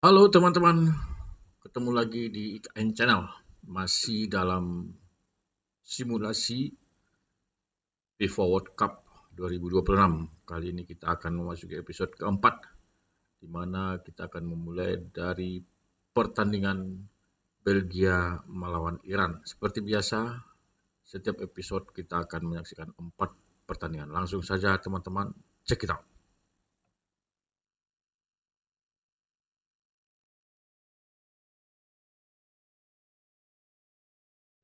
Halo teman-teman, ketemu lagi di IKN Channel. Masih dalam simulasi FIFA World Cup 2026. Kali ini kita akan memasuki episode keempat, di mana kita akan memulai dari pertandingan Belgia melawan Iran. Seperti biasa, setiap episode kita akan menyaksikan 4 pertandingan. Langsung saja teman-teman, check it out.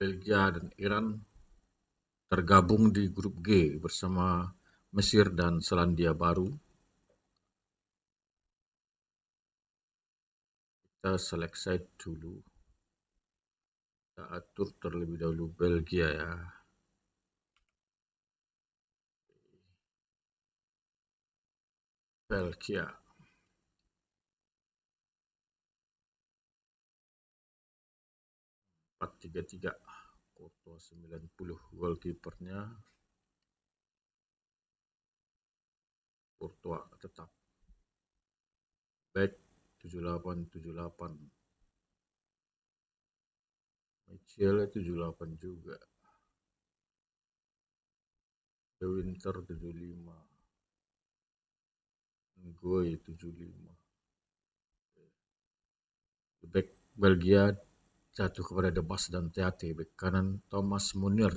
Belgia dan Iran tergabung di Grup G bersama Mesir dan Selandia Baru. Kita select side dulu. Kita atur terlebih dahulu Belgia ya. Belgia 4-3-3. Courtois 90. Goalkeepernya Courtois tetap. Back 78-78. Mitchell 78 juga. The Winter 75. Ngoy 75. Back Belgia jatuh kepada Debas dan Teate. Back kanan Thomas Munir.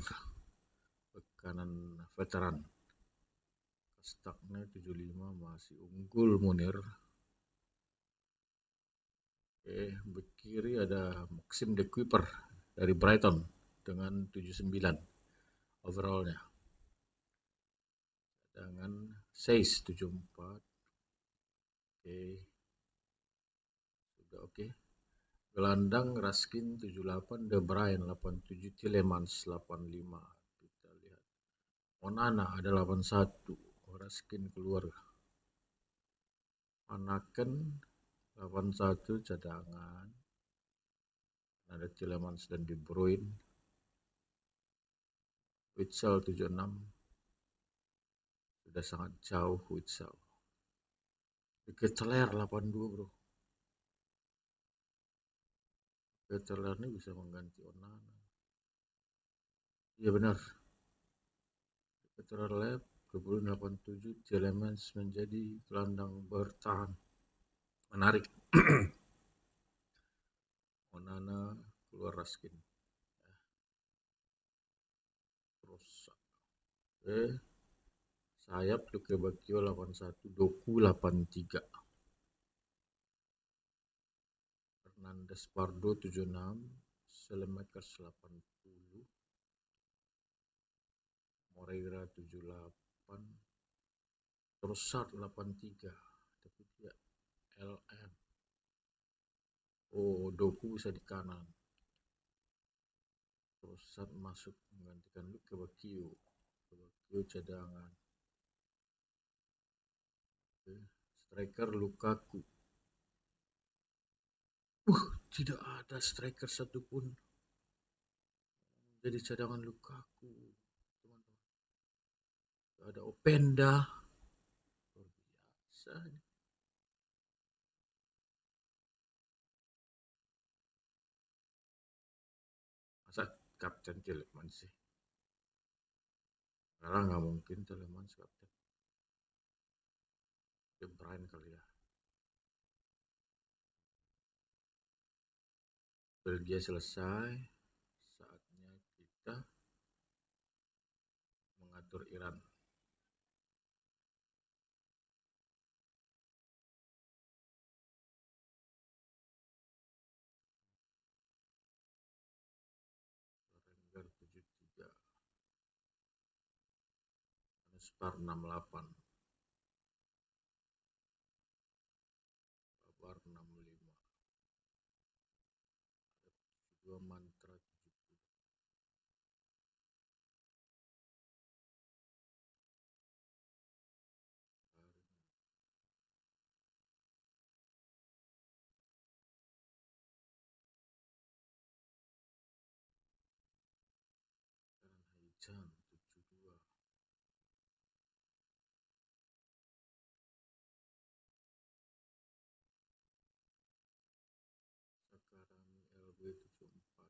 Back kanan veteran. Staknya 75 masih unggul Munir. Back kiri ada Maxim de Kuiper dari Brighton dengan 79 overallnya. Dengan 674. Sudah oke. Gelandang Raskin 78, De Bruyne 87, Tielemans 85. Kita lihat. Onana ada 81. Raskin keluar. Anaken 81 cadangan. Ada Tielemans dan De Bruyne. Witsel 76. Sudah sangat jauh Witsel. Ketelaer 82 bro. Ketelaer ini bisa mengganti Onana. Iya benar. Ketelaer lab kemudian 87. Tielemans menjadi gelandang bertahan. Menarik. Onana keluar Raskin. Terus sayap Luke Bakio 81. Doku 83. Fernandes Pardo 76. Selemakers 80. Moreira 78. Trossard 83. Tapi dia LM. Oh, Doku bisa di kanan. Trossard masuk menggantikan Luke Bakio. Bakio cadangan. Striker Lukaku. Tidak ada striker satupun jadi cadangan Lukaku. Teman-teman. Ada Openda. Luar biasa. Masa Kapten Tielemans sih? Karena nggak mungkin Tielemans kapten. De Bruyne kali ya. Belgia selesai. Saatnya kita mengatur Iran. Rengar 73. Spar 68. Kabar 65. Dua mantra 70. Haijan 72. 274.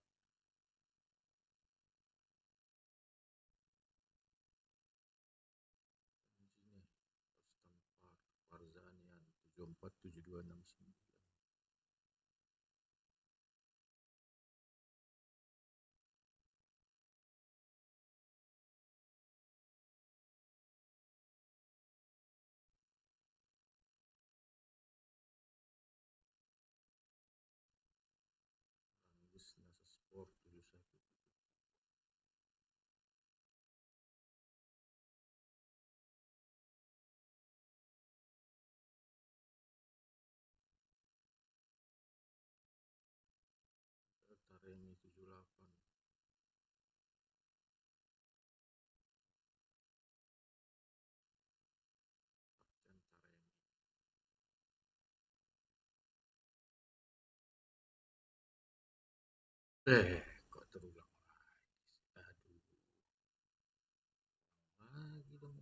Ini Stamford, Warzanian 747269. Business Sport 71. Taremi 78. Kapten Taremi. Kok terulang lagi? Aduh, lagi dong.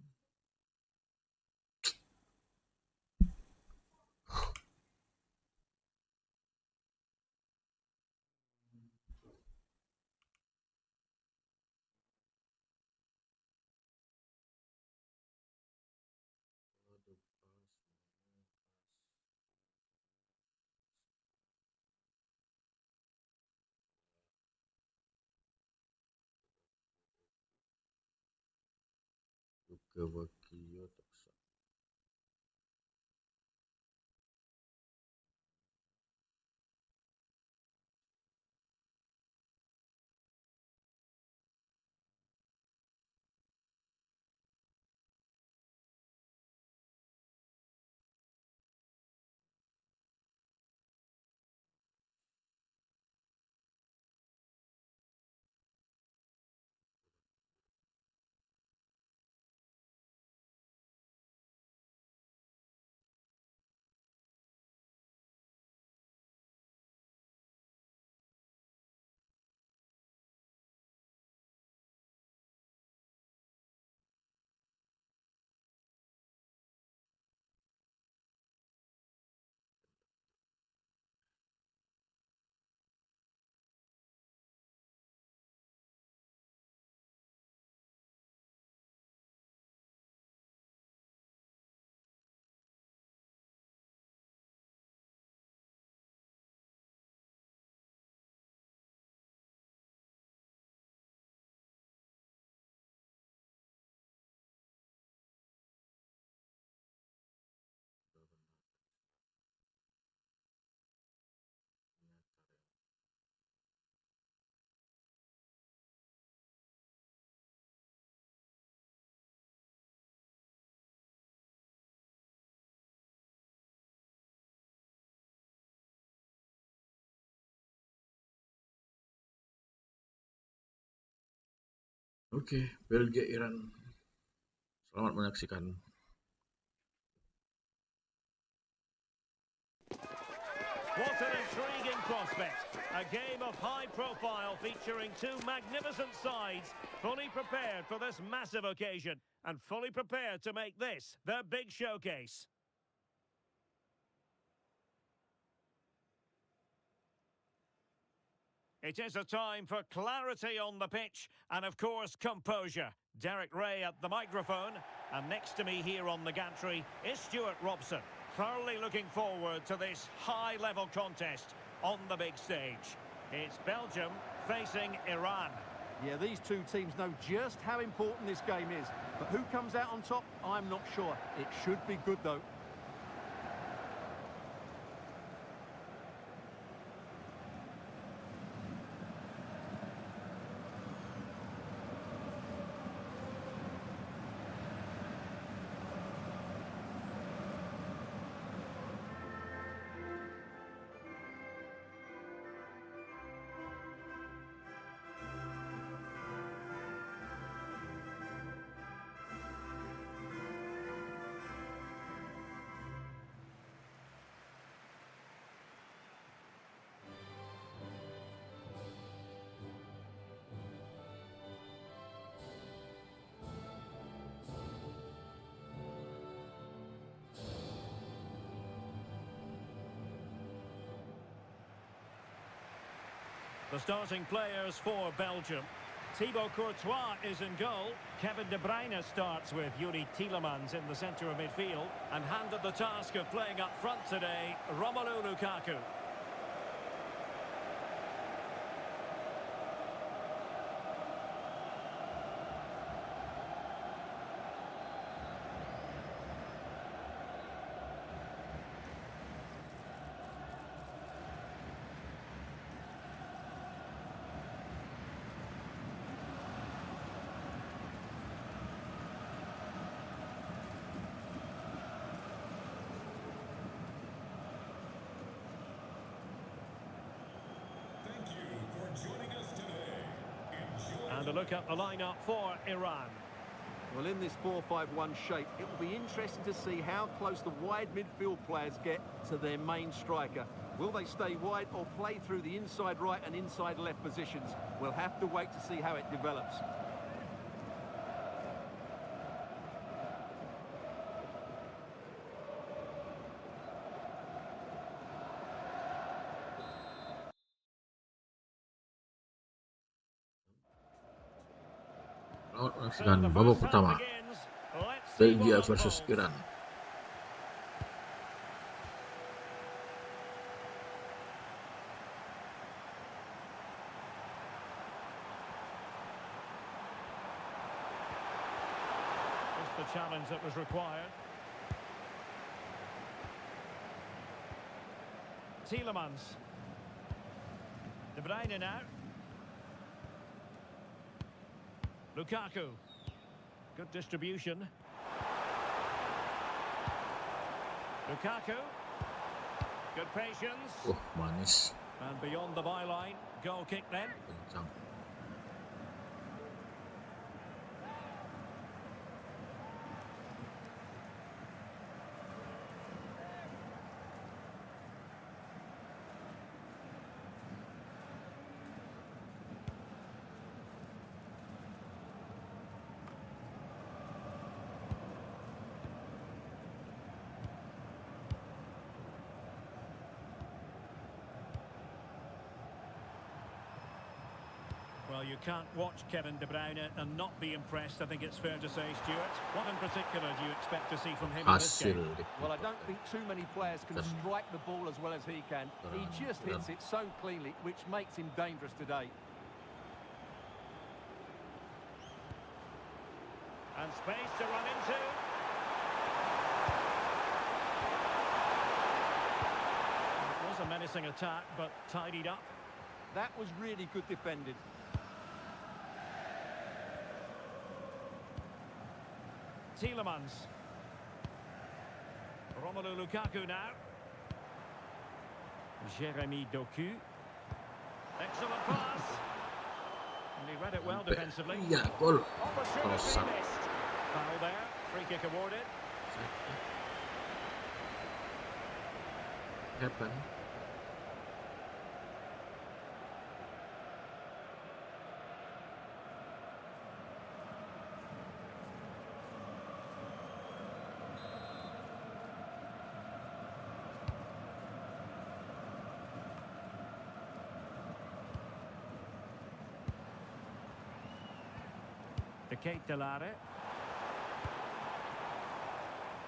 Uruguay taksa. Oke, Belgia Iran. Selamat menyaksikan. What an intriguing prospect. A game of high profile featuring two magnificent sides, fully prepared for this massive occasion and fully prepared to make this their big showcase. It is a time for clarity on the pitch and, of course, composure. Derek Ray at the microphone, and next to me here on the gantry is Stuart Robson. Thoroughly looking forward to this high-level contest on the big stage. It's Belgium facing Iran. Yeah, these two teams know just how important this game is. But who comes out on top, I'm not sure. It should be good, though. The starting players for Belgium. Thibaut Courtois is in goal. Kevin De Bruyne starts with Yuri Tielemans in the centre of midfield. And handed the task of playing up front today, Romelu Lukaku. And a look at the lineup for Iran. Well, in this 4-5-1 shape, it will be interesting to see how close the wide midfield players get to their main striker. Will they stay wide or play through the inside right and inside left positions? We'll have to wait to see how it develops. Selamat So menyaksikan the babak first half pertama begins. Let's see Belgia what versus unfolds. Iran. Just the challenge that was required. Tielemans. De Bruyne now. Lukaku. Good distribution. Lukaku. Good patience. Manis, And beyond the byline. Goal kick then. kencang. Well, you can't watch Kevin De Bruyne and not be impressed, I think it's fair to say, Stuart. What in particular do you expect to see from him in this Hasil game? Well, I don't think too many players can strike the ball as well as he can. He just hits it so cleanly, which makes him dangerous today. And space to run into. It was a menacing attack, but tidied up. That was really good defended. Tielemans. Romelu Lukaku now. Jeremy Doku. Excellent pass. And he read it well defensively. Iya, gol. Opportunity Offside. missed. Foul there. Free kick awarded. Happen. The Kate Delare.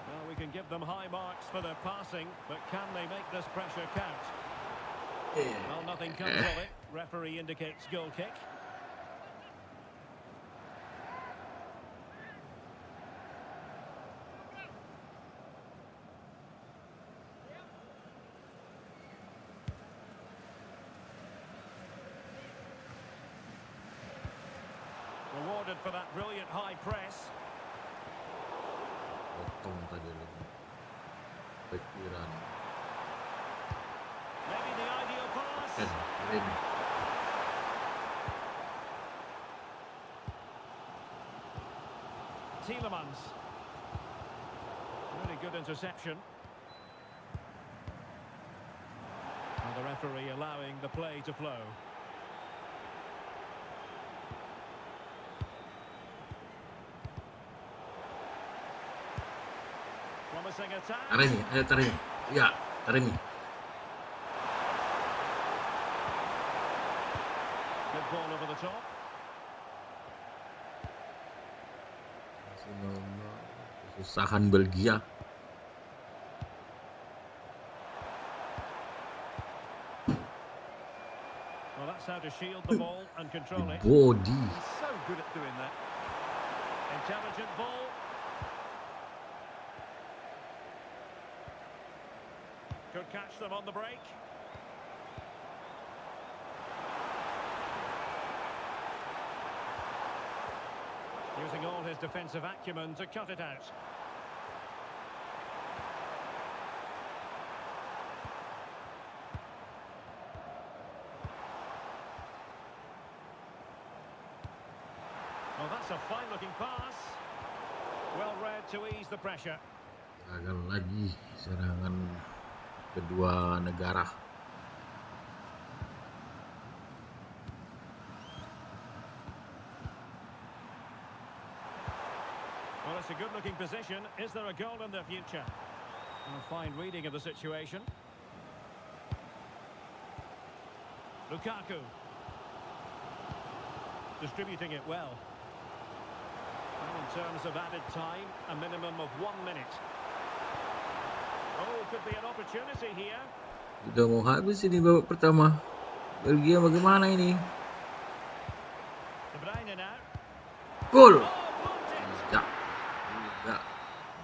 Well, we can give them high marks for their passing, but can they make this pressure count? Well, nothing comes of it. Referee indicates goal kick. Rewarded for that brilliant high press. Potong tadi lagi. Back Iran. Maybe the ideal pass. Iran. Tielemans. Really good interception. And the referee allowing the play to flow. Promising attack. Taremi, ayo Taremi. Iya, Taremi. good ball over the top. Masih 0-0. Kesusahan Belgia. Well, that's how to shield the ball and control it. Body. He's so good at doing that. Intelligent ball. Could catch them on the break. Using all his defensive acumen to cut it out. Well, that's a fine-looking pass. Well read to ease the pressure. Gagal lagi serangan kedua negara. Well, it's a good-looking position. Is there a goal in the future? A fine reading of the situation. Lukaku. Distributing it well. And in terms of added time, a minimum of 1 minute. Oh, could be an opportunity here. Udah mau habis ini babak pertama. Belgia bagaimana ini? De Bruyne now. Gol. Oh, blocked it. Tidak. Tidak.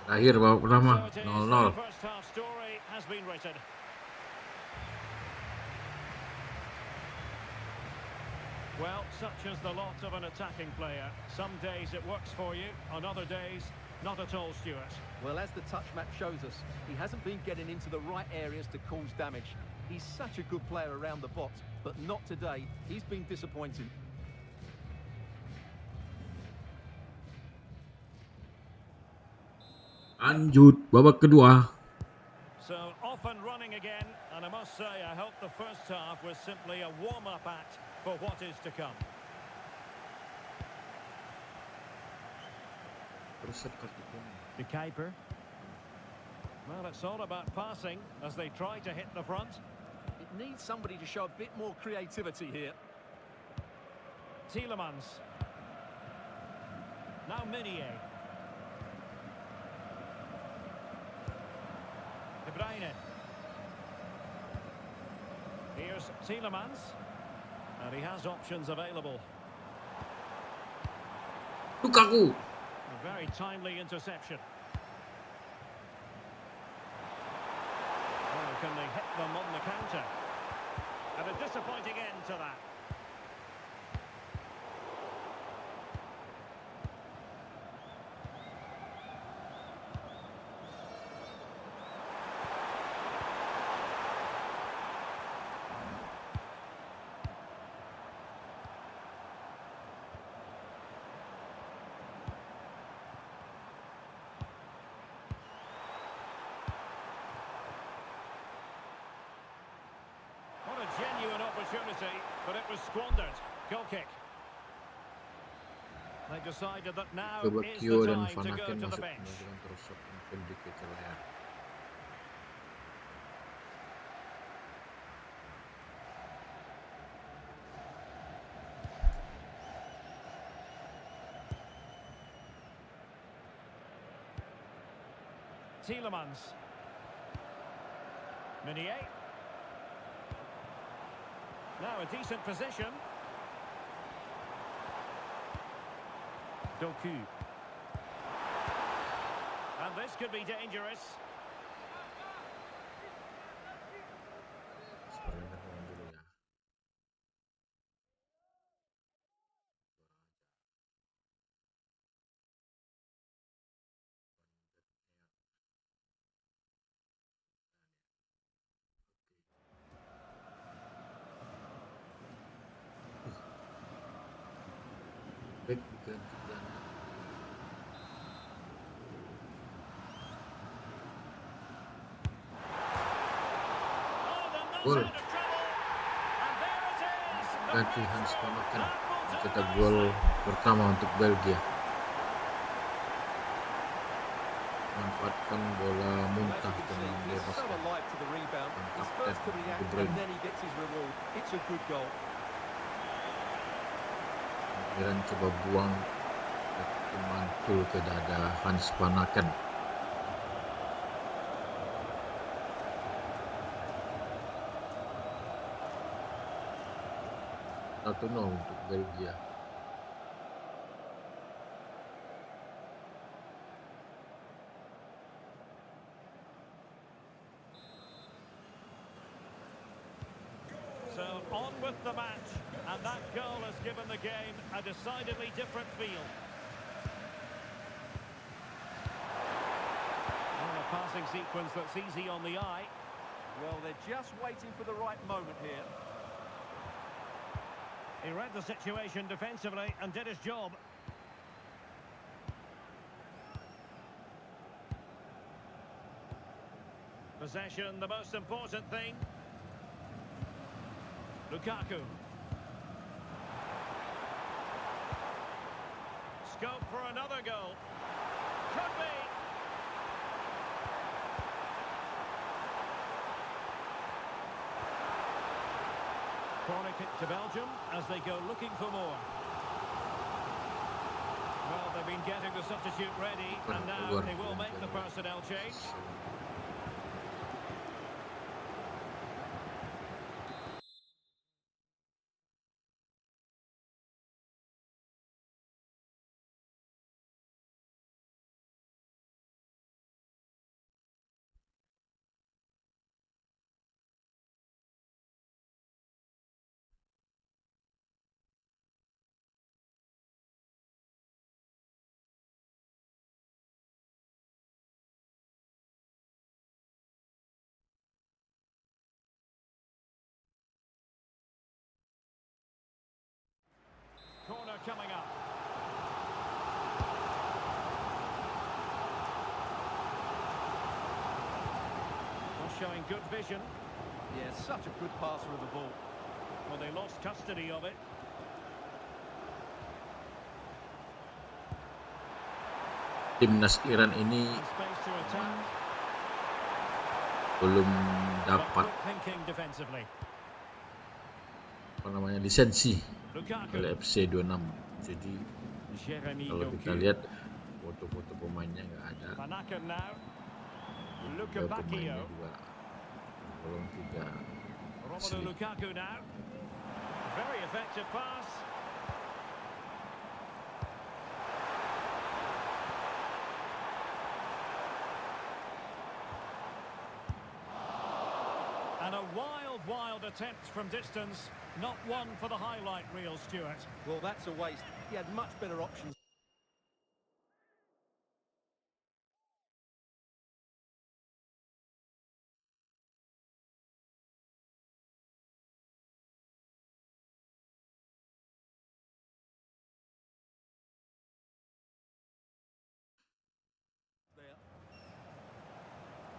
Terakhir babak pertama So it is, 0-0. the first half story has been written. Well, such is the lot of an attacking player. Some days it works for you, on other days, not at all, Stuart. Well, as the touch map shows us, he hasn't been getting into the right areas to cause damage. He's such a good player around the box, but not today. He's been disappointing. Lanjut babak kedua. So, off and running again, and I must say, I hope the first half was simply a warm-up act for what is to come. The keeper. Well, it's all about passing as they try to hit the front. It needs somebody to show a bit more creativity here. Tielemans. Now Meunier. De Bruyne. Here's Tielemans. And he has options available. Lukaku. A very timely interception. Oh, can they hit them on the counter? And a disappointing end to that. What a genuine opportunity, but it was squandered. Goal kick. They decided that now Coba is Kyo the dan time Van to go Aken to the masuk bench. dengan terusuk pendekit layar. Tielemans. Meunier. Now a decent position. Doku. And this could be dangerous. Sebenarnya ulang dulu ya. Back diganti gelandang. Oh, they're not Gol. out of trouble. And there it is. The Ganti Hans breakthrough. Van Aken That will do mencetak it. gol pertama untuk Belgia. Manfaatkan bola As muntah you can dengan see, he's so bebas. alive to the rebound. He's first to react De Bruyne. and then he gets his reward. It's a good goal. Iran coba buang mantul ke dada Hans Panakan. 1-0 untuk Belgia. So on with the match, and that goal has given the game a decidedly different feel. Well, a passing sequence that's easy on the eye. Well, they're just waiting for the right moment here. He read the situation defensively and did his job. Possession, the most important thing. Lukaku. Scope for another goal. Could be. Corner kick to Belgium as they go looking for more. Well, they've been getting the substitute ready, and now they will make the personnel change. Corner coming up. Well, showing good vision. Yeah, such a good passer of the ball. Well, they lost custody of it. Timnas Iran ini And space to attack. belum But dapat quick thinking defensively. lisensi Lukaku. oleh FC 26. Jadi Jeremy kalau kita Doku. lihat foto-foto pemainnya nggak ada, Panakan now. juga pemainnya Lukaku. juga belum tidak Romelu asli. Lukaku now. Very effective pass. And a wild attempt from distance. Not one for the highlight reel, Stuart. Well, that's a waste. He had much better options.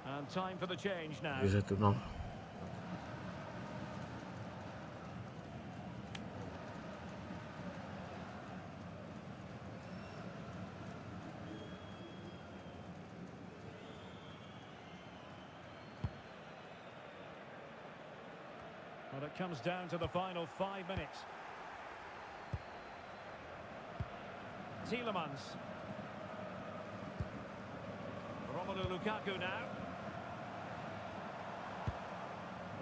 And time for the change now. Jadi 1-0. Well, it comes down to the final 5 minutes. Tielemans. Romelu Lukaku now.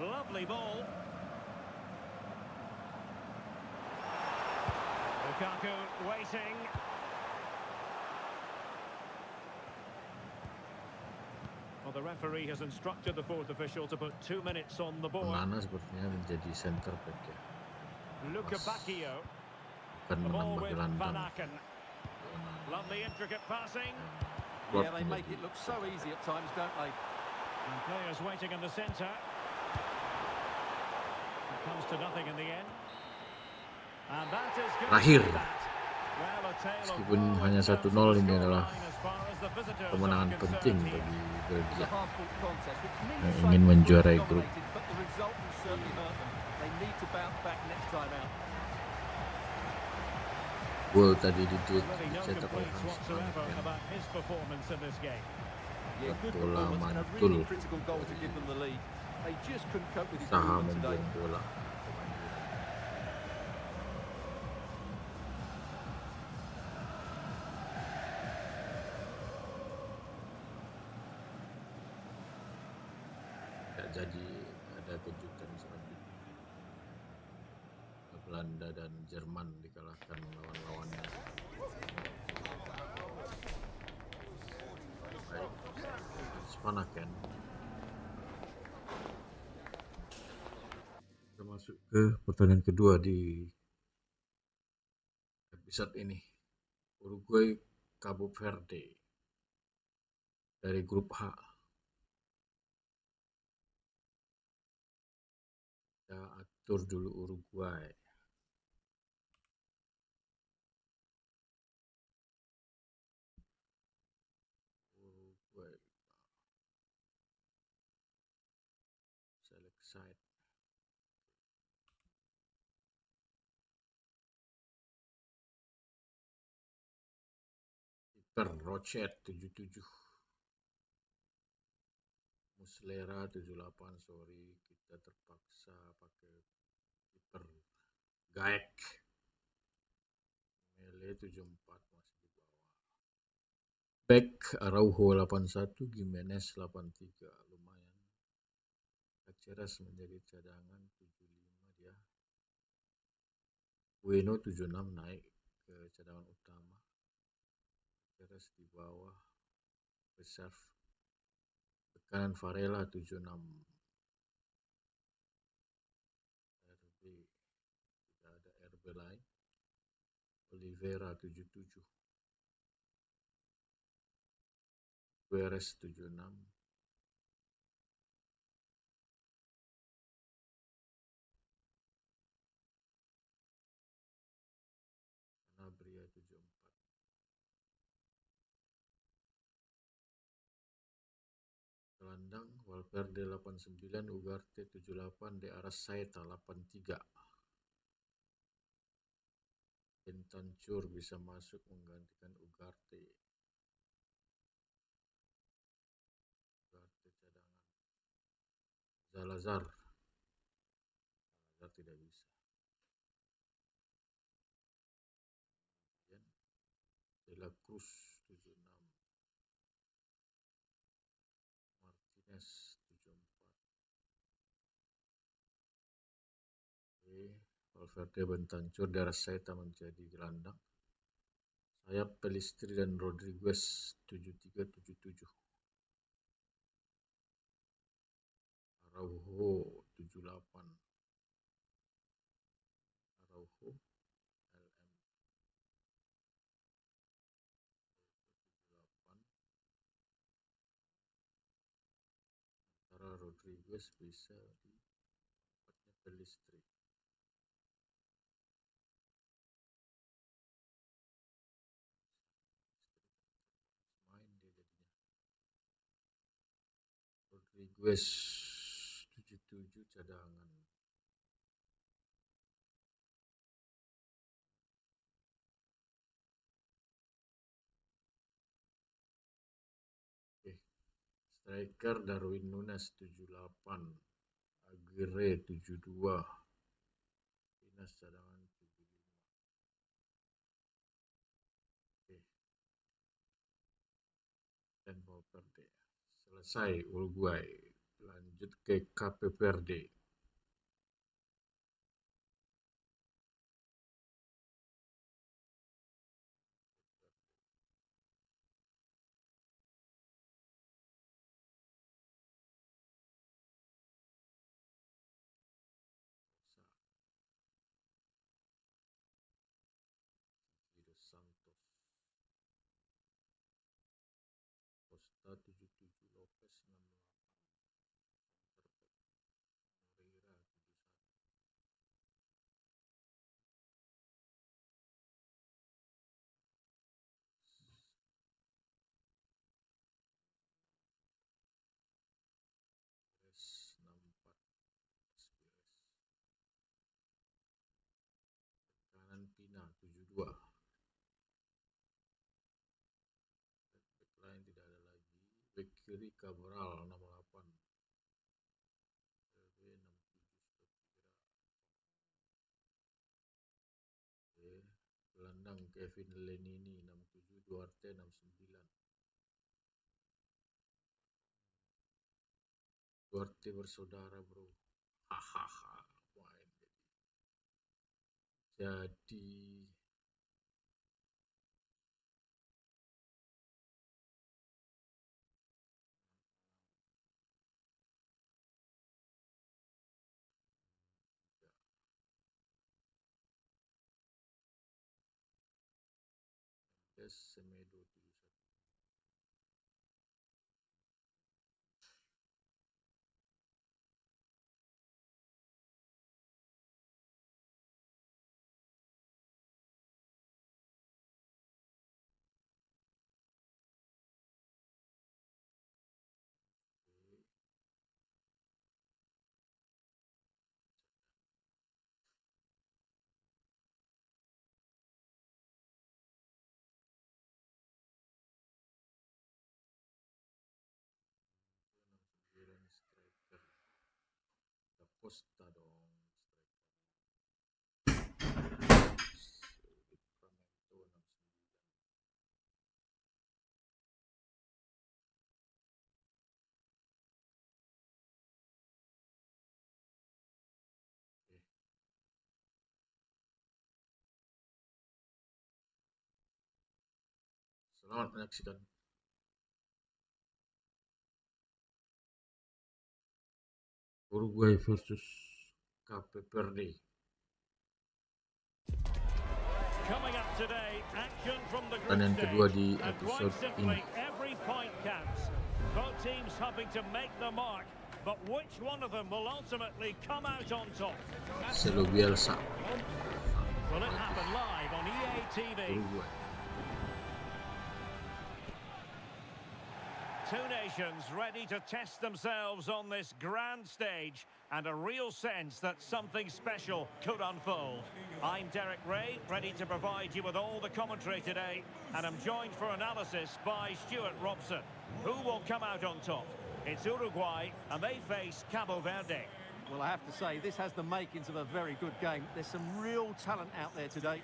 Lovely ball. Lukaku waiting. Well, the referee has instructed the fourth official to put 2 minutes on the board. Onana sepertinya menjadi center back ya. Lukaku. Akan The ball menambah with gelandang. Panakan. Lovely intricate passing. Yeah, they make it look so easy at times, don't they? And players waiting in the centre. It comes to nothing in the end. And that is good. Terakhir, Well, a tale of meskipun woe hanya in terms of 1-0, the ini adalah scoreline as far as the visitors are kemenangan concerned penting here. bagi It's Belgia a hard-fought contest, which yang neither ingin side menjuarai was grup. dominated, but the result will certainly hurt them. They need to bounce back next time out. Gol tadi Really no dicetak oleh complaints Hans whatsoever Panakan. about his performance in this game. Yeah, good Bola performance and a mantul really critical goal to give them the lead. They just couldn't cope with his Usaha movement today. membuang bola. jadi ada kejutan selanjutnya. Belanda dan Jerman dikalahkan lawan-lawannya. Baik, Spanaken. Kita masuk ke pertandingan kedua di episode ini. Uruguay Cabo Verde dari grup H. Kita atur dulu Uruguay. Uruguay. Select side. Kiper Rochet 77. Muslera 78. Sorry, kita terpaksa pakai kiper Gaek. Mele 74 masih di bawah. Back Araujo 81, Gimenez 83. Lumayan. Caceres menjadi cadangan 75 dia. Bueno 76 naik ke cadangan utama. Caceres di bawah. Reserve. Tekanan Varela 76. RB. Tidak ada RB lain. Oliveira 77. Gueres 76. Sanabria 74. Gelandang Valverde 89, Ugarte 78, De Arrascaeta 83. Bentancur bisa masuk menggantikan Ugarte. Ugarte cadangan. Salazar tidak bisa. De la Cruz 76. Martinez 74. Valverde Bentancur, De Arrascaeta menjadi gelandang. Sayap Pelistri dan Rodriguez 73-77. Araujo 78. Araujo LM 78. Antara Rodriguez bisa di tempatnya Pelistri. Main dia jadinya. Rodriguez 77 cadangan. Striker Darwin Nunes 78. Aguirre 72. Pinas cadangan 75. Dan Valverde. Selesai Uruguay. Lanjut ke Cape Verde. Dos Santos. Costa 77, Lopez 68. Moreira 71. Pires 64. Pires. Kanan Pina 72. Back line tidak ada lagi. Back kiri Cabral 68. LB 67. Gelandang Kevin Lenini 67, Duarte 69. Duarte bersaudara bro. Hahaha. Jadi Semedo 71. Striker Da Costa dong. Livramento 69. Oke. Selamat menyaksikan Uruguay versus Verde. Coming up today, action from the group Pertandingan kedua stage. di And episode quite ini. simply, every point counts. Both teams hoping to make the mark, but which one of them will ultimately come out on top? Selo Bielsa. Will it happen live on EA TV? Uruguay. Two nations ready to test themselves on this grand stage, and a real sense that something special could unfold. I'm Derek Ray, ready to provide you with all the commentary today, and I'm joined for analysis by Stuart Robson. Who will come out on top? It's Uruguay, and they face Cabo Verde. Well, I have to say, this has the makings of a very good game. There's some real talent out there today.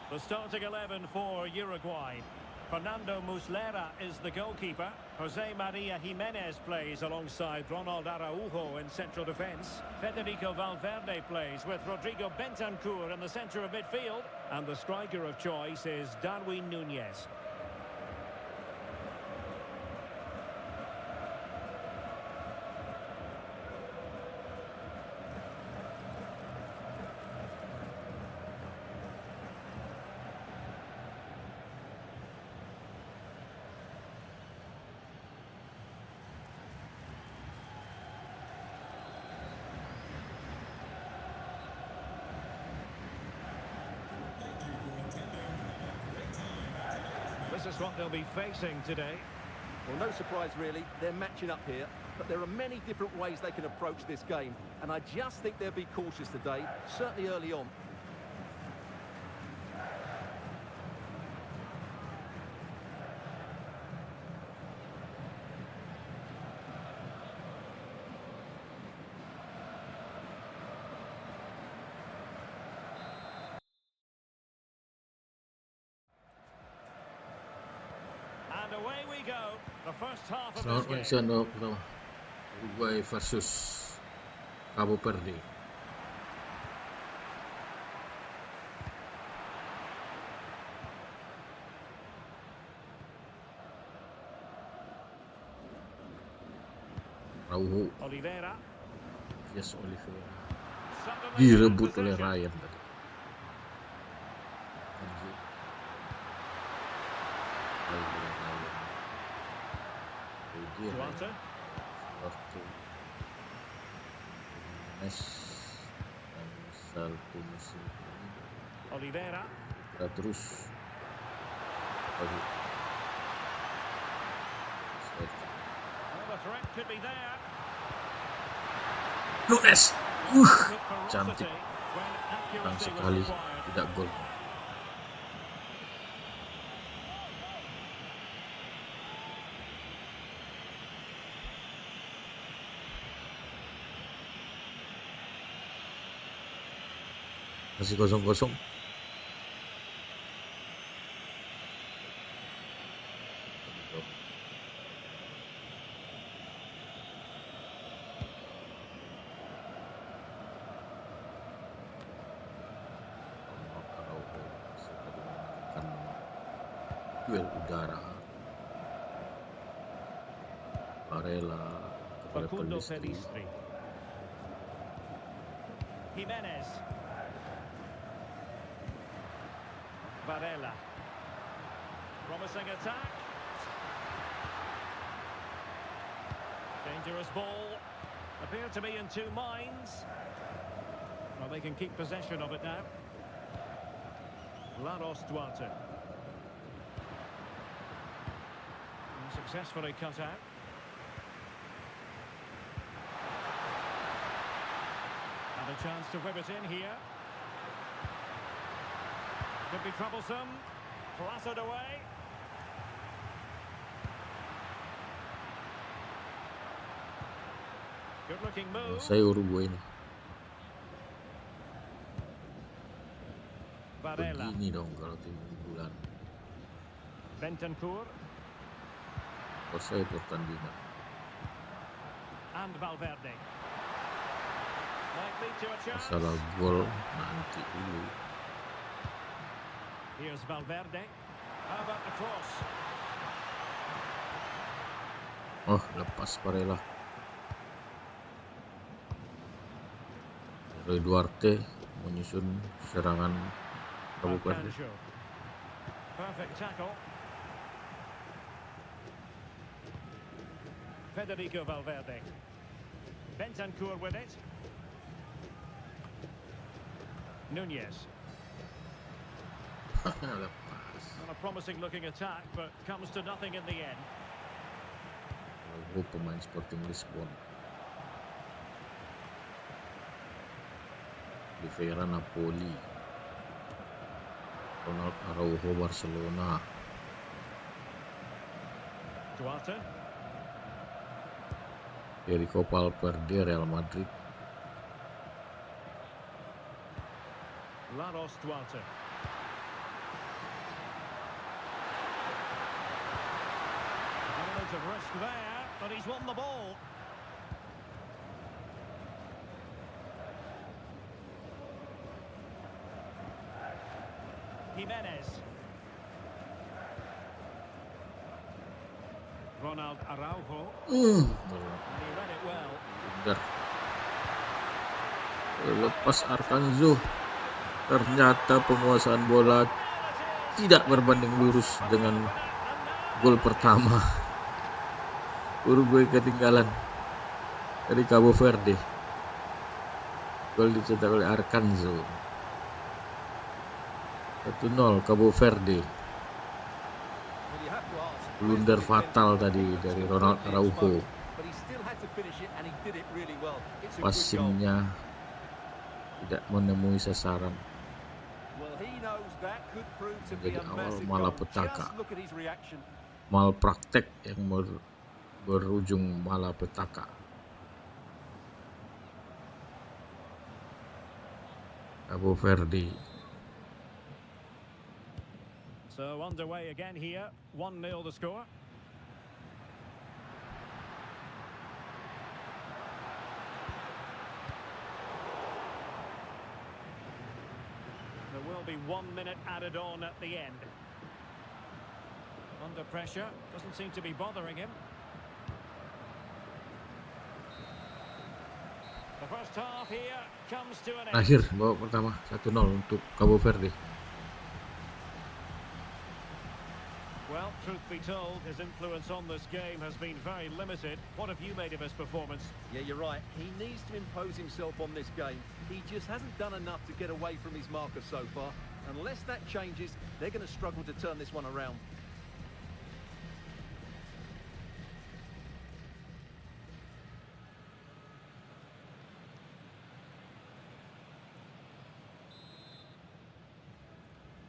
The starting 11 for Uruguay. Fernando Muslera is the goalkeeper. Jose Maria Jimenez plays alongside Ronald Araujo in central defence. Federico Valverde plays with Rodrigo Bentancur in the centre of midfield. And the striker of choice is Darwin Núñez. This is what they'll be facing today. Well, no surprise really, they're matching up here, but there are many different ways they can approach this game, and I just think they'll be cautious today, certainly early on. And away we go. The first half of Selamat this menyaksikan game. babak pertama Uruguay versus Cabo Verde. Araujo, Oliveira. Yes Oliveira. Suddenly Direbut in oleh possession. Ryan tadi. 1 Belgia Duarte. waktu Mes dan satu musim ini Oliveira. kita terus baru Oh, the threat could be there. Nunes With cantik ferocity when dan accuracy was sekali required. tidak gol. Masih 0-0. Duel udara Varela kepada Facundo Pelistri. Pelistri. Jimenez. Varela. Promising attack. Dangerous ball. Appear to be in two minds. Well, they can keep possession of it now. Duarte. And successfully cut out. And a chance to whip it in here. Could be troublesome. Plastered away. Good looking move. Saya Uruguay nih. Varela. Begini dong kalau tim unggulan. Bentancur. Selesai pertandingan. And Valverde. Might lead to a chance. Masalah gol nanti dulu. Here's Valverde. How about the cross? Oh, lepas Varela. Duarte menyusun serangan Grup G. Alcanjo. Perfect tackle. Federico Valverde. Bentancur with it. Nunez. Lepas. Not a promising looking attack, but comes to nothing in the end. Grup pemain Sporting Lisbon. Oliveira Napoli. Ronald Araujo Barcelona. Duarte. Federico Valverde Real Madrid. Duarte. Element of risk there, but he's won the ball. Jimenez. Ronald Araujo. And he read it well. Benar. Lepas Arkanzo. Ternyata penguasaan bola tidak berbanding lurus dengan gol pertama. Uruguay ketinggalan dari Cabo Verde. Gol dicetak oleh Arkanzo. 1-0 Cabo Verde. Blunder fatal tadi dari Ronald Araujo. Passingnya tidak menemui sasaran. Jadi awal malapetaka. Malpraktek yang berujung malapetaka. Cabo Verde. So underway again here. 1-0 the score. There will be 1 minute added on at the end. Under pressure, doesn't seem to be bothering him. The first half here comes to an end. Akhir babak pertama 1-0 untuk Cabo Verde. Well, Well, truth be told, his influence on this game has been very limited. What have you made of his performance? Yeah, you're right. He needs to impose himself on this game. He just hasn't done enough to get away from his marker so far. Unless that changes, they're going to struggle to turn this one around.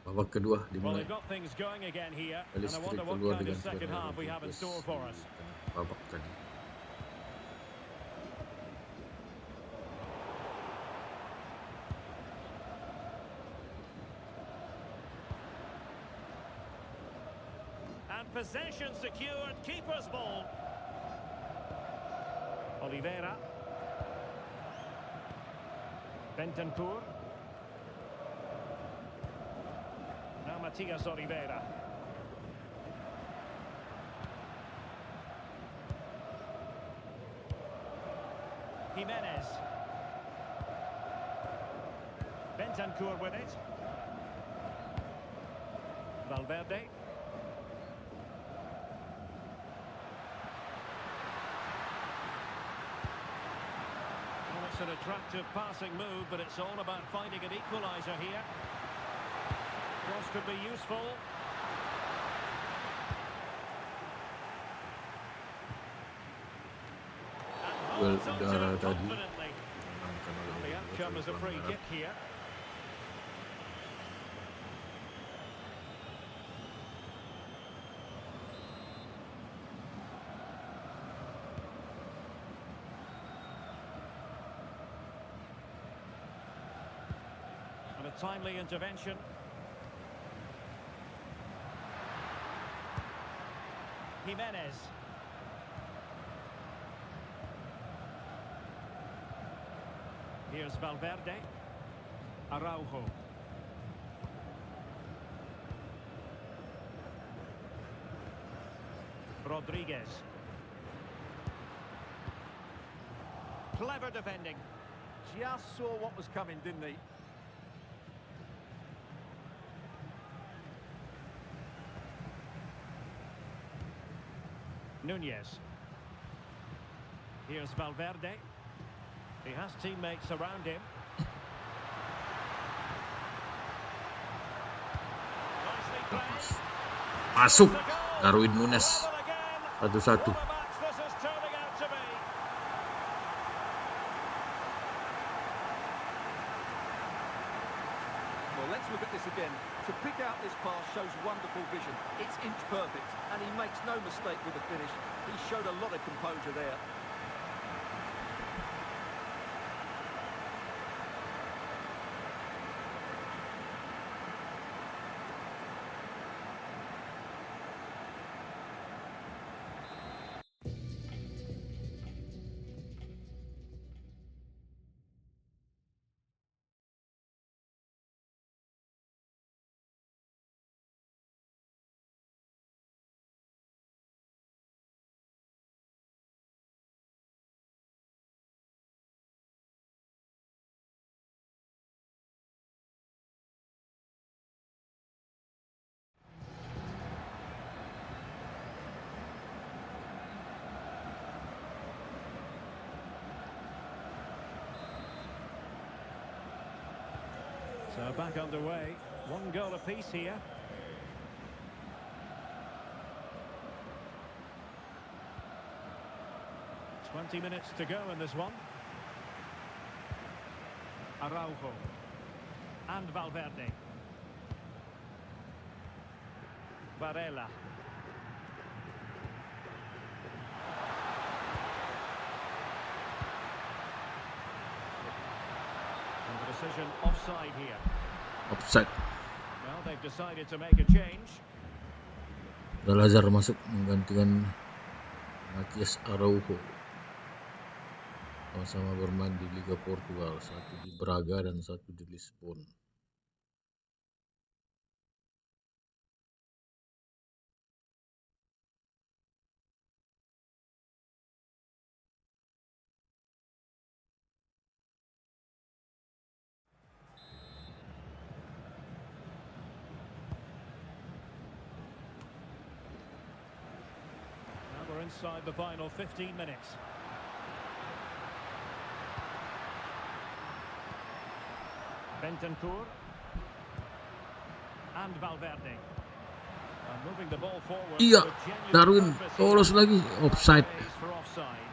Babak kedua Well, dimulai. they've got things going again here, and I Balistrik wonder what keluar kind of dengan second Ferrer half we have in Rodriguez store for us. di tengah babak tadi. And possession secured, keeper's ball. Oliveira. Bentancur. Now Matias Oliveira. Jimenez. Bentancur with it. Valverde. Well, it's an attractive passing move, but it's all about finding an equaliser here. Cross could be useful. And Duel holds on to udara it tadi confidently. dimenangkan The oleh outcome is a free pelanggaran. kick here. And a timely intervention. Jimenez. Here's Valverde. Araujo. Rodriguez. Clever defending. Just saw what was coming, didn't he? Nunez. Here's Valverde. He has teammates around him. Nicely Lepas. played. Masuk It's a goal. Darwin Nunes Level again. 1-1. What a match this is turning out to be. Well, let's look at this again. To pick out this pass shows wonderful vision. It's inch perfect, and he makes no mistake with the finish. He showed a lot of composure there. So back underway. One goal apiece here. "20 minutes to go in this one. Araujo. And Valverde. Varela. And the decision offside here. Offside. Well, they've decided to make a change. Lazar masuk menggantikan Matias Araujo. Sama-sama bermain di Liga Portugal, satu di Braga dan satu di Lisbon. We're inside the final 15 minutes. Bentancur and Valverde. And moving the ball forward Iya, with genuine Darwin purpose lolos here. lagi, offside. Praise for offside.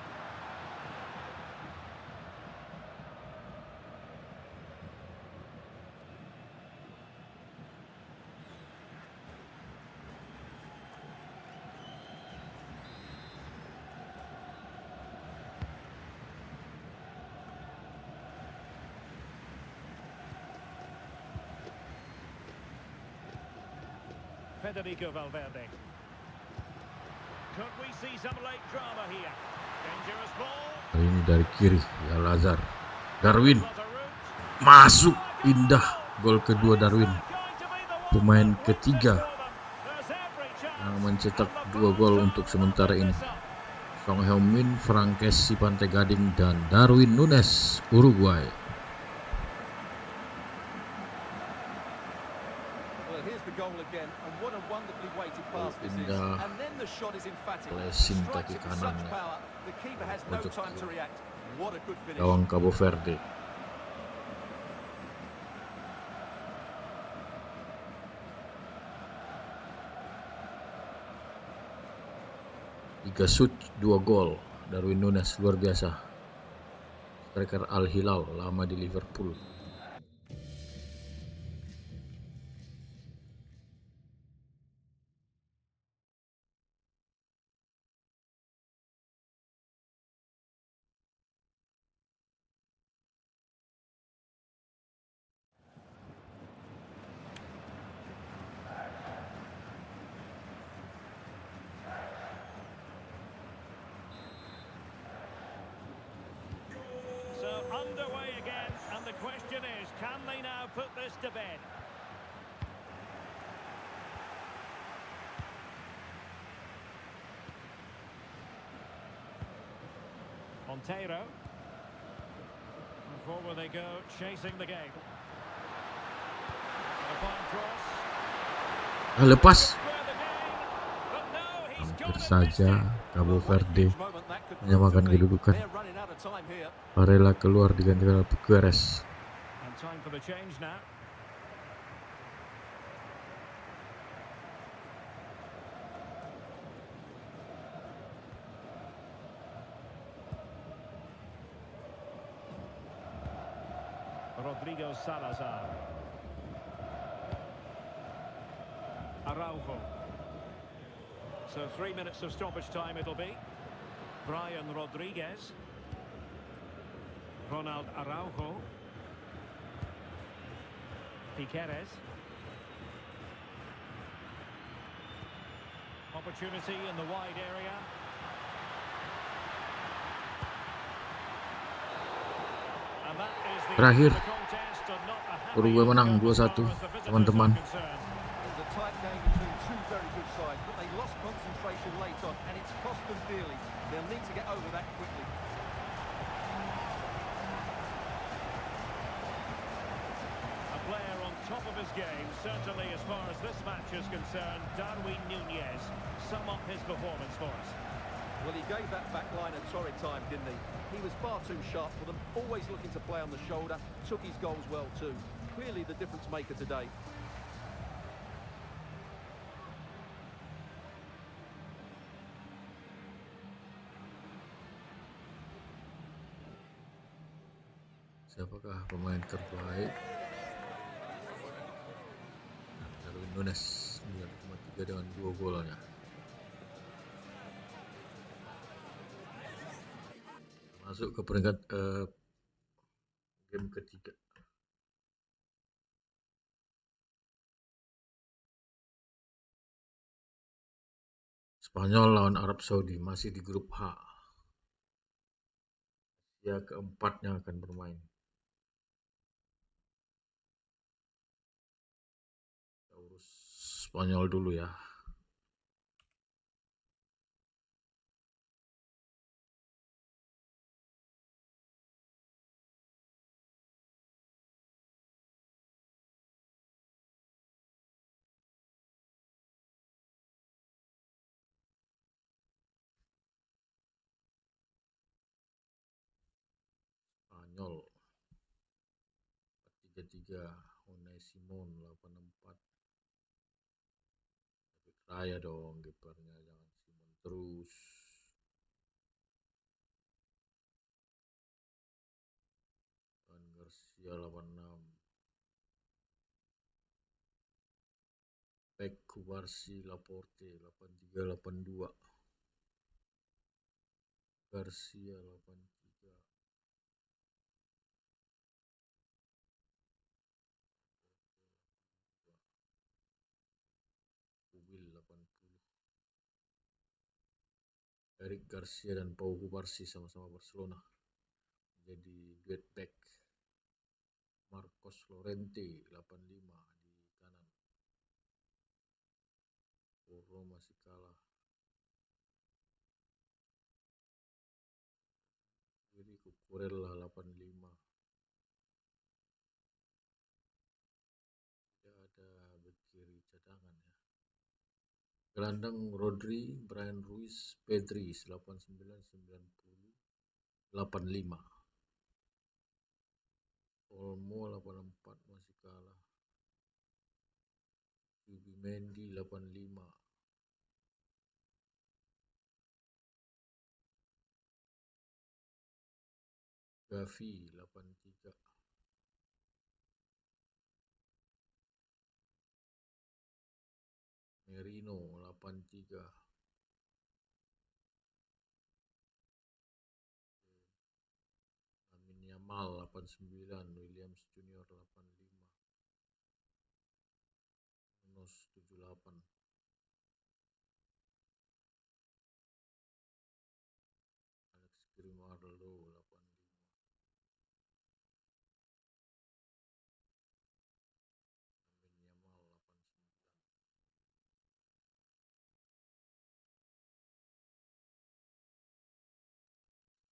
Federico Valverde. Could we see some late drama here? Dangerous ball. Kali ini dari kiri, ya Lazar. Darwin What a route. masuk, indah. Gol kedua Darwin, Is that going to be the one pemain that wins it ketiga for them? There's every chance. yang mencetak And the 2 gol full untuk time sementara will ini. pick this up. Song Heung-min, Frankesi Pantai Gading, dan Darwin Nunes, Uruguay. Well, here's the goal again, and what a wonderfully weighted pass this is. Indah. And then the shot is emphatic. Blessing Strikes kaki it with kanan such ya. power. The keeper has no Pojok time to kiri. react. What a good finish. Gawang Cabo Verde. Tiga shoot, 2 gol. Darwin Nunes luar biasa. Striker Al Hilal, lama di Liverpool. So underway again, and the question is, can they now put this to bed? Monteiro. And forward they go, chasing the game. And a fine cross. Lepas. Square the game. But no, he's Hampir gone and missed saja it. Cabo Verde Moment that could prove menyamakan to be. kedudukan. They're running out of time here. Varela keluar digantikan Pugueres. And time for the change now. Rodrigo Salazar. Araujo. So 3 minutes of stoppage time it'll be. Brian Rodriguez. Ronald Araujo. Piqueres. Opportunity in the wide area. And that is the Terakhir, end of the contest, and not a happy Uruguay menang outcome as 2-1, far as the visitors teman-teman. are concerned. It was a tight game between two very good sides, but they lost concentration late on, and it's cost them dearly. They'll need to get over that quickly. A player on top of his game, certainly as far as this match is concerned. Darwin Núñez, sum up his performance for us. Well, he gave that back line a torrid time, didn't he? He was far too sharp for them, always looking to play on the shoulder, took his goals well too. Clearly the difference maker today. Siapakah pemain terbaik? Darwin Nunes 9,3 dengan 2 golnya. Masuk ke peringkat game ketiga. Spanyol lawan Arab Saudi masih di grup H. Ya, keempatnya akan bermain. Kita urus Spanyol dulu ya. Spanyol 4-3-3, Unai Simon 84. David Raya dong kipernya, jangan Simon terus. Dan Garcia 86. Back Kubarsi Laporte 83-82. Garcia 83. Kubil 80. Eric Garcia dan Pau Kubarsi sama-sama Barcelona. Jadi duet back. Marcos Llorente 85 di kanan. Poro masih kalah. Jadi Cucurella 85. Tidak ada bek kiri cadangan ya. Gelandang Rodri, Brian Ruiz, Pedri 89, 90, 85. Olmo 84 masih kalah. Zubimendi 85. Gavi 83. Merino 83. Amin Yamal 89. Williams Junior 85. Munoz 78. Alex Grimaldo 85. Amin Yamal 89.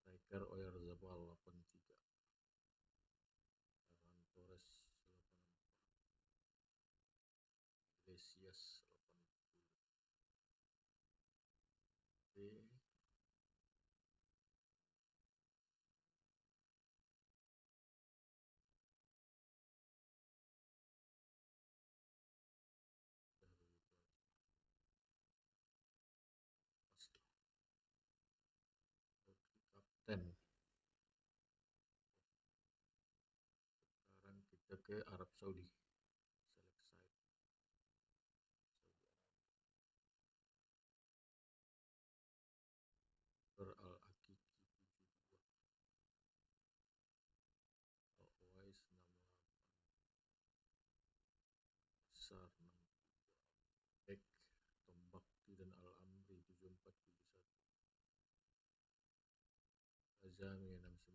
Striker Oyarzabal 83. Ferran Torres 84. Iglesias 80. Kapten. Sekarang kita ke Arab Saudi. Select side. Al-Akiki 72. Al-Owais 68. Besar 63. Bek Tombakti dan Al-Amri 74-71. Azami 69.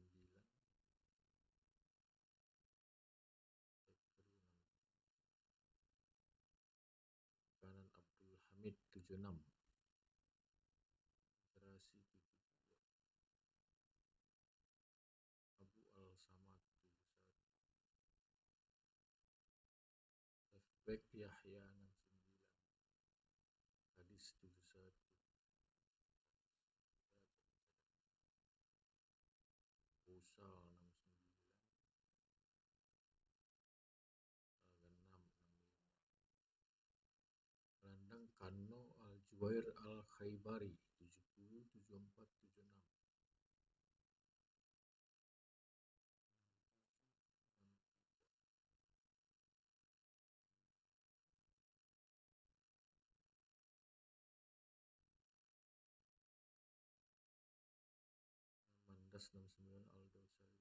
Kanan Abdul Hamid 76. Federasi 72. Abu Al-Samad 71. Left back Yahya 69. Hadis 71. Usal 69. Al-Ghanam 65. Gelandang Kano Al-Juwair Al-Khaibari 70, 74, 76. Mandas 69. Aldo Sari 82.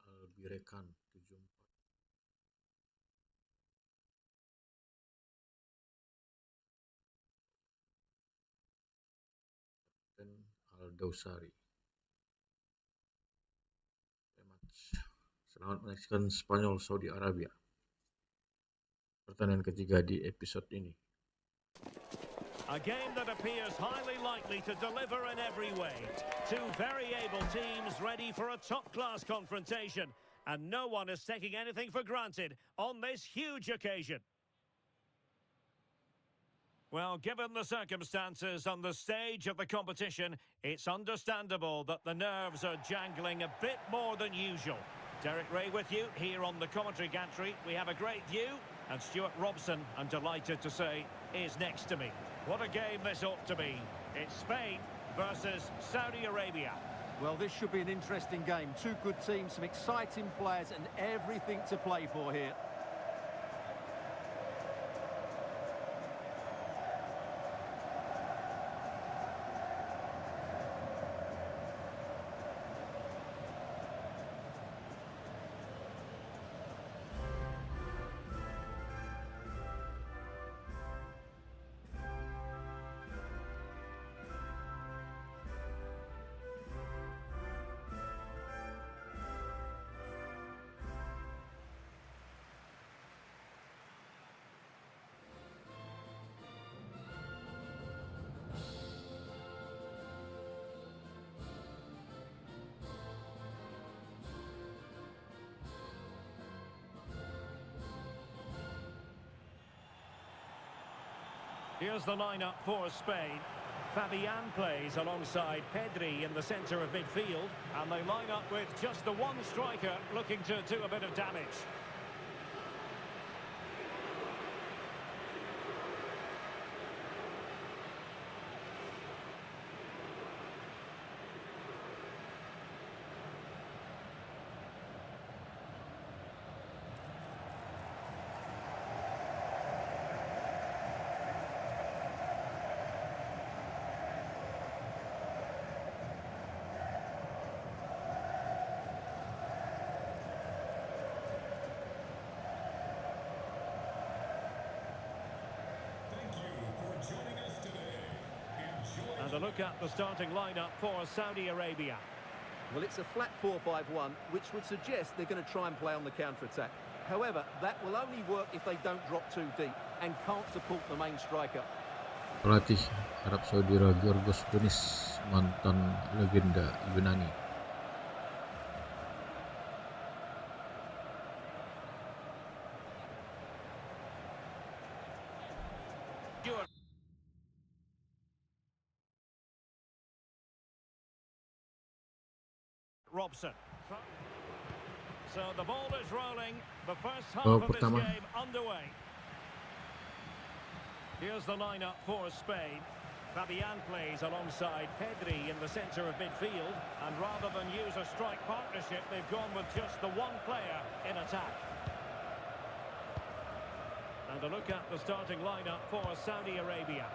Al-Birekan 74. Dan Al-Dawsari. Selamat menyaksikan Spanyol Saudi Arabia. Pertandingan ketiga di episode ini. A game that appears highly likely to deliver in every way. Two very able teams ready for a top-class confrontation. And no one is taking anything for granted on this huge occasion. Well, given the circumstances on the stage of the competition, it's understandable that the nerves are jangling a bit more than usual. Derek Ray with you here on the commentary gantry. We have a great view, and Stuart Robson, I'm delighted to say, is next to me. What a game this ought to be. It's Spain versus Saudi Arabia. Well, this should be an interesting game. Two good teams, some exciting players, and everything to play for here. Here's the lineup for Spain. Fabian plays alongside Pedri in the centre of midfield, and they line up with just the one striker looking to do a bit of damage. And a look at the starting lineup for Saudi Arabia. Well, it's a flat 4-5-1, which would suggest they're going to try and play on the counter-attack. However, that will only work if they don't drop too deep and can't support the main striker. Pelatih Arab Saudi Georgios Donis, mantan legenda Yunani. Robson. So the ball is rolling. The first half Oh, of this pertama. game underway. Here's the lineup for Spain. Fabian plays alongside Pedri in the centre of midfield, and rather than use a strike partnership, they've gone with just the one player in attack. And a look at the starting lineup for Saudi Arabia.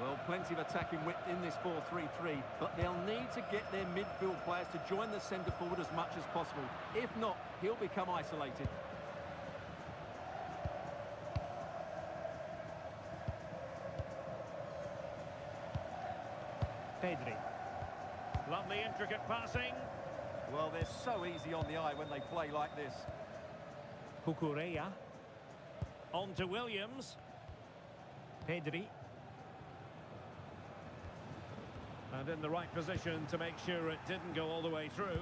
Well, plenty of attacking width in this 4-3-3, but they'll need to get their midfield players to join the centre forward as much as possible. If not, he'll become isolated. Pedri. Lovely intricate passing. Well, they're so easy on the eye when they play like this. Cucurella. On to Williams. Pedri. And in the right position to make sure it didn't go all the way through.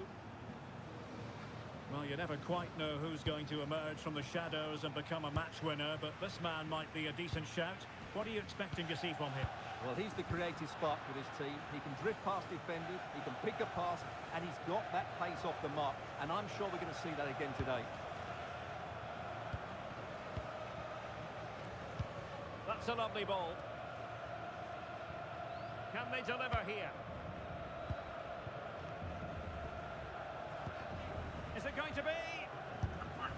Well, you never quite know who's going to emerge from the shadows and become a match winner, but this man might be a decent shout. What are you expecting to see from him? Well, he's the creative spark for this team. He can drift past defenders, he can pick a pass, and he's got that pace off the mark. And I'm sure we're going to see that again today. That's a lovely ball. Can they deliver here? Is it going to be?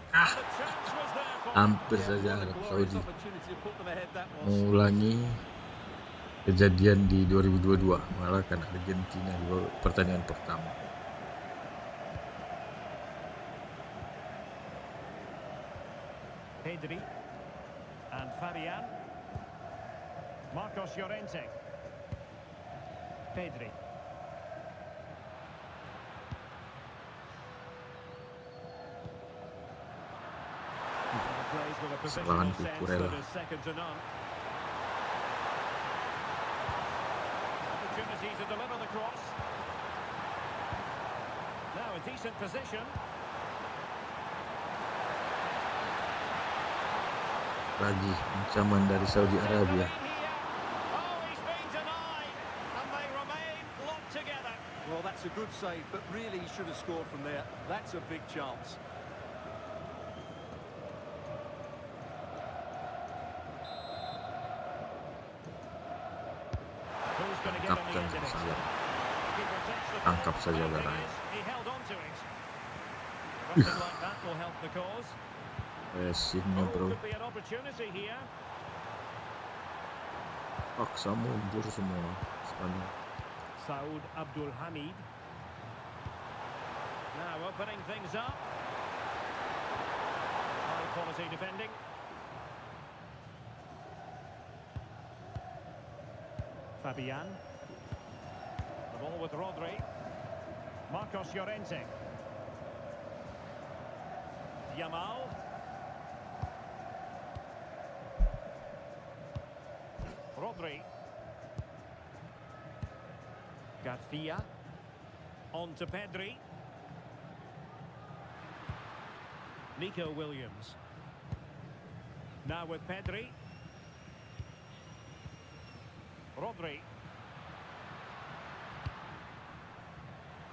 The chance was there for Hampir Yeah, saja what a Arab glorious Saudi opportunity to put them ahead that was. mengulangi kejadian di 2022 mengalahkan Argentina di pertandingan pertama. Pedri and Fabian. Marcos Llorente. Pedri. Plays with a Kesalahan positional sense Cucurella. that is second to none. opportunity to deliver the cross. Now a decent position. Lagi ancaman dari Saudi Arabia. Oh, he's been denied, and they remain locked together. Well, that's a good save, but really he should have scored from there. That's a big chance. Who's going to get on the Tangkapkan end of it? saja. He protects the Tangkap ball. saja Well, there Garay. it is. He held on to it. Something like that will help the cause. Pressingnya Oh, bro. could be an opportunity here. Paksa mundur semua Spanyol. Saud Abdul Hamid. Now opening things up. High quality defending. Fabian. The ball with Rodri. Marcos Llorente. Yamal. Rodri. Garcia. On to Pedri. Nico Williams. Now with Pedri. Rodri.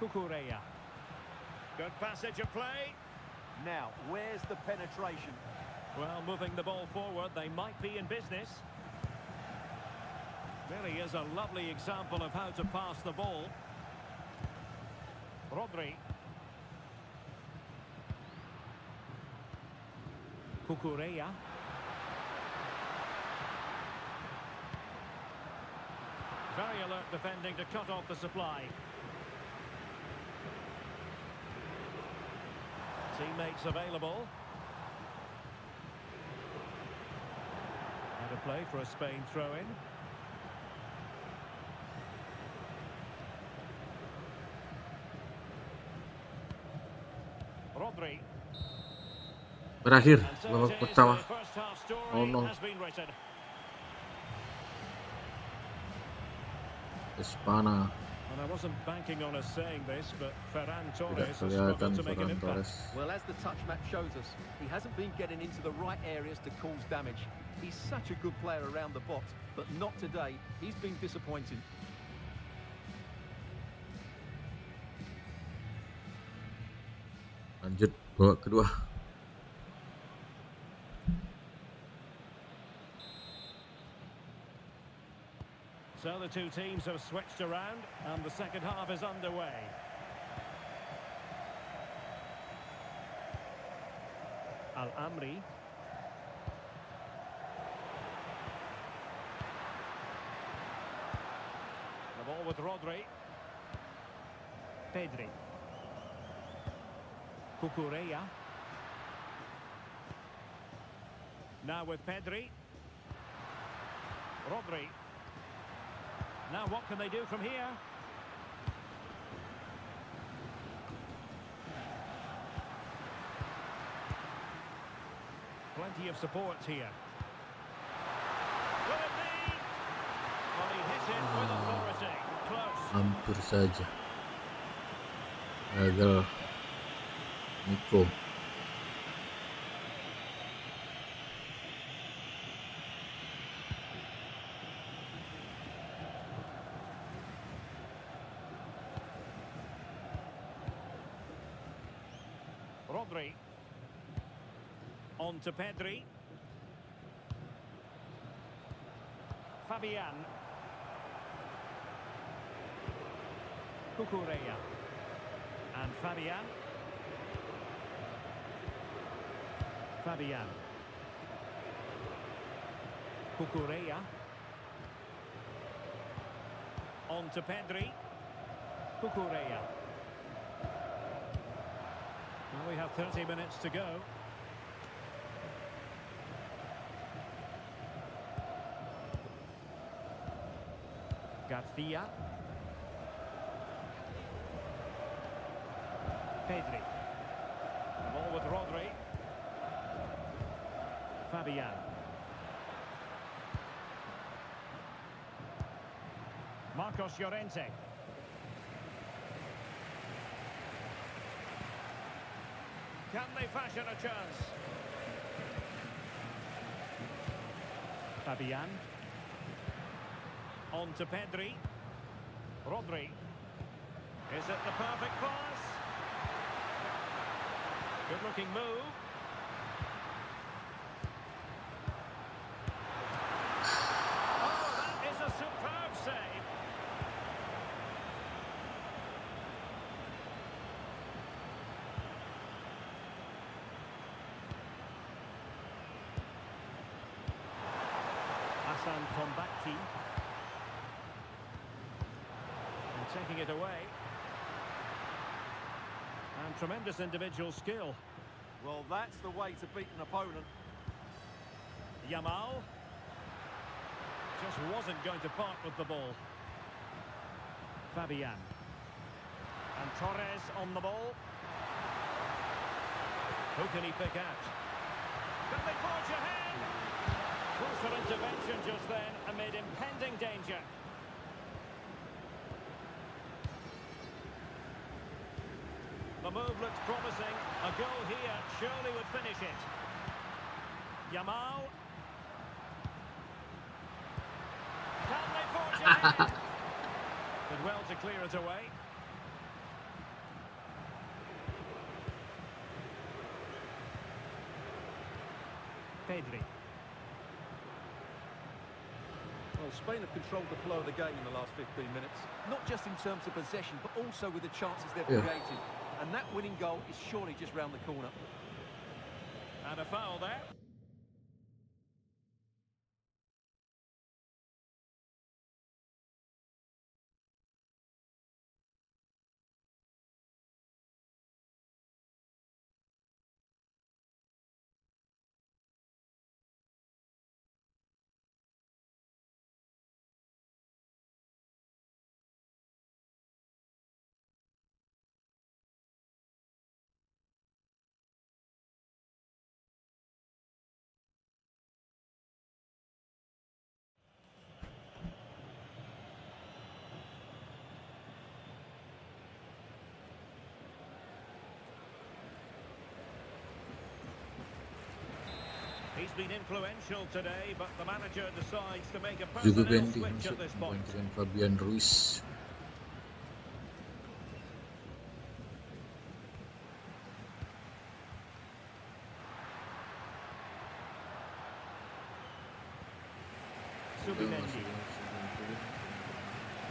Cucurella. Good passage of play. Now, where's the penetration? Well, moving the ball forward, they might be in business. Really is a lovely example of how to pass the ball. Rodri. Cucurella. Very alert defending to cut off the supply. Teammates available. And a play for a Spain throw-in. Rodri. Berakhir And so babak it is, pertama. the first half story 0-0. has been written. Espana And I wasn't banking on us saying this, but Ferran tidak Torres has kelihatan struggled to make an Ferran impact. Torres. Well, as the touch map shows us, he hasn't been getting into the right areas to cause damage. He's such a good player around the box, but not today. He's been disappointing. Lanjut babak kedua. So the two teams have switched around, and the second half is underway. Al-Amri. The ball with Rodri. Pedri. Cucurella. Now with Pedri. Rodri. Now what can they do from here? Plenty of support here. Will it be? Well, he hit it with authority. Close. Hampir saja. Gagal. Nico. Rodri. On to Pedri. Fabian. Cucurella. And Fabian. Fabian. Cucurella. On to Pedri. Cucurella. Well, we have 30 minutes to go. Garcia. Pedri. The ball with Rodri. Fabian. Marcos Llorente. Can they fashion a chance? Fabian. On to Pedri. Rodri. Is it the perfect pass? Good looking move. Oh, that is a superb save. Hassan Tombakti. And taking it away. And tremendous individual skill. Well, that's the way to beat an opponent. Yamal. Just wasn't going to part with the ball. Fabian. And Torres on the ball. Who can he pick out? Can they forge ahead? Crucial intervention just then amid impending danger. The move looks promising. A goal here surely would finish it. Yamal. Can they forge ahead? Did well to clear it away. Pedri. Well, Spain have controlled the flow of the game in the last 15 minutes. Not just in terms of possession, but also with the chances they've created. And that winning goal is surely just round the corner. And a foul there. He's been influential today, but the manager decides to make a personnel switch at this point. Dengan Fabian Ruiz. Subimendi.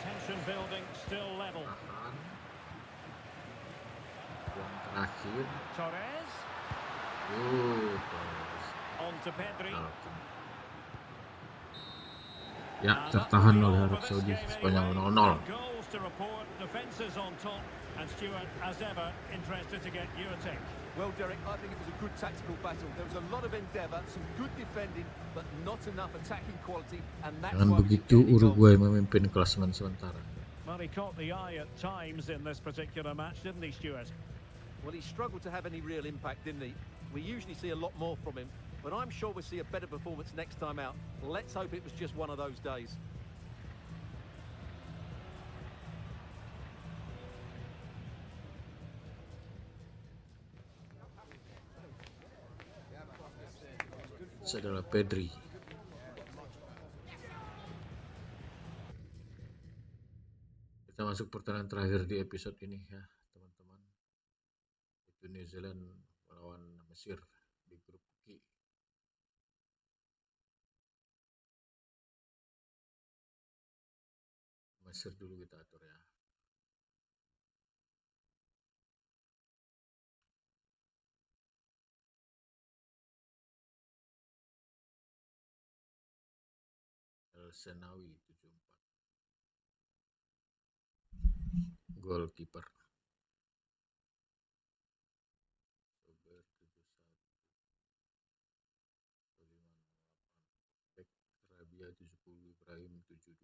Tension building, still level. Yang terakhir. Torres. Torres. On to Pedri. Ya, tertahan oleh Arab Saudi sepanjang 0-0. Goals to report, defenses on top, and Stuart, as ever, interested to get your take. Well, Derek, I think it was a good tactical battle. There was a lot of endeavour, some good defending, but not enough attacking quality, and that's Dengan why begitu Uruguay memimpin klasemen sementara. Well, he caught the eye at times in this particular match, didn't he, Stuart? Well, he struggled to have any real impact, didn't he? We usually see a lot more from him, but I'm sure we'll see a better performance next time out. Let's hope it was just one of those days. Ini adalah Pedri. Kita masuk pertandingan terakhir di episode ini ya, teman-teman. Itu New Zealand melawan Mesir di Grup G. Mesir dulu kita atur ya. El Senawi 74. Goalkeeper. Sober 71. Soliman 8. Bek Rabia 70. Ibrahim 72.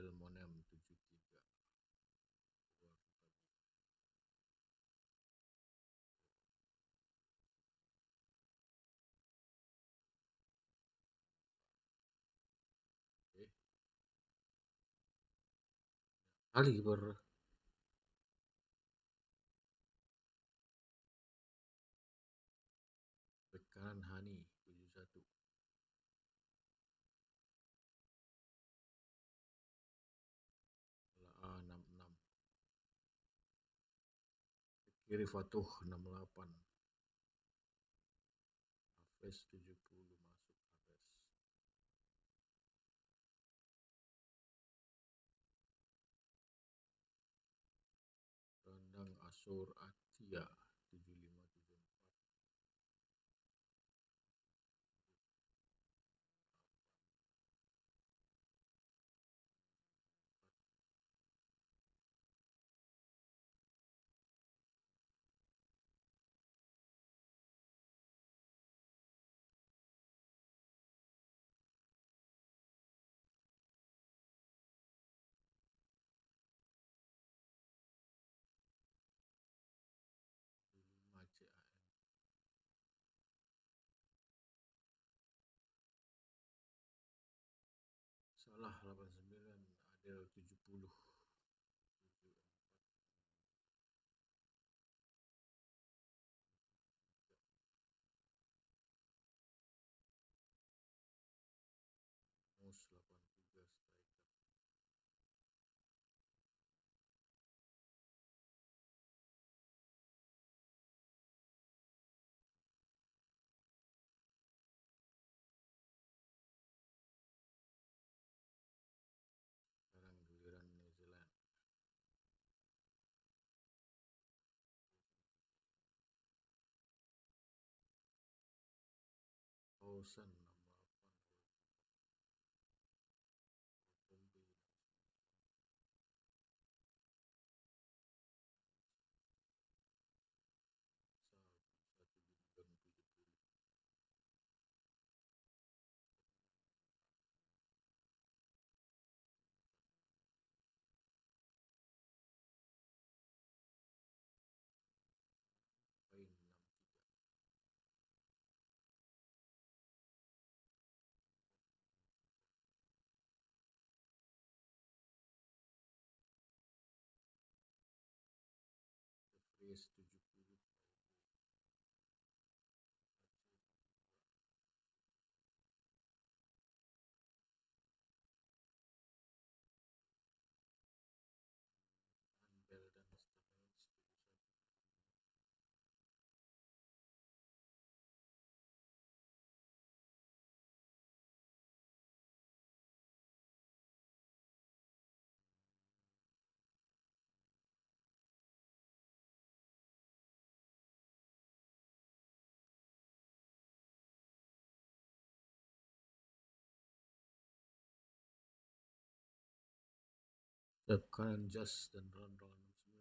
Abdel Monem 73. Oke. Kali kiper bek kanan Hani 71. A 66. Kiri Fatuh 68. Hafiz 70 masuk Hafiz. Rendang Asur Atia 7574. Matchday. Salah 89. Adel 70. Mus 83 striker. Sekarang giliran New Zealand. Pausan 68. Bombi Sal 1 bintang 70. Pain 63. Freeze 70. Bel dan Stamels 71. Sayap kanan Jas dan Rondol 69.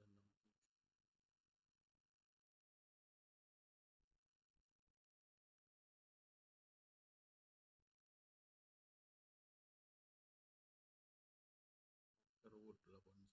Terwood 81.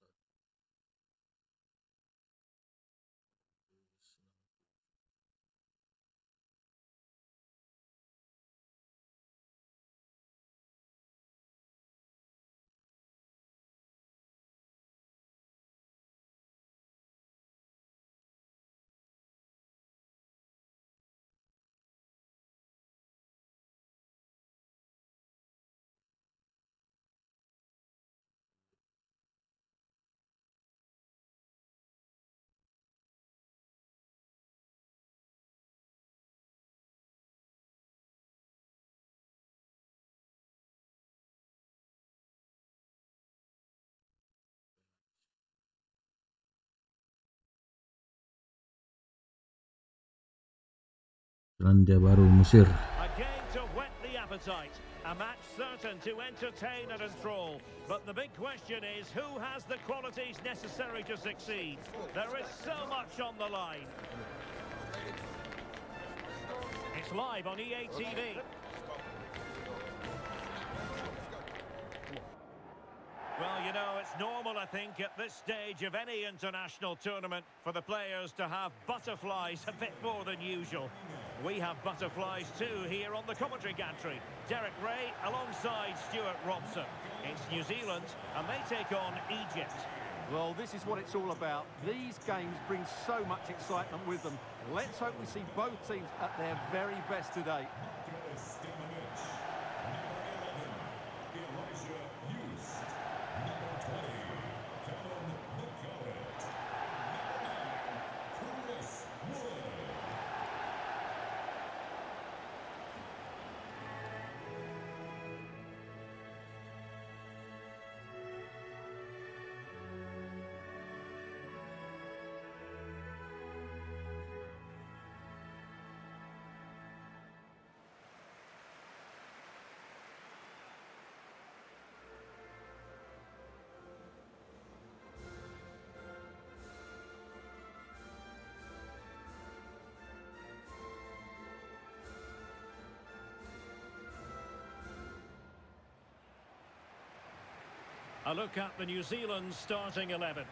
Selandia Baru Mesir. A game to whet the appetite, a match certain to entertain and enthrall. But the big question is, who has the qualities necessary to succeed? There is so much on the line. It's live on EA TV. Well, you know, it's normal, I think, at this stage of any international tournament for the players to have butterflies a bit more than usual. We have butterflies too here on the commentary gantry. Derek Ray alongside Stuart Robson. It's New Zealand and they take on Egypt. Well, this is what it's all about. These games bring so much excitement with them. Let's hope we see both teams at their very best today. A look at the New Zealand starting 11.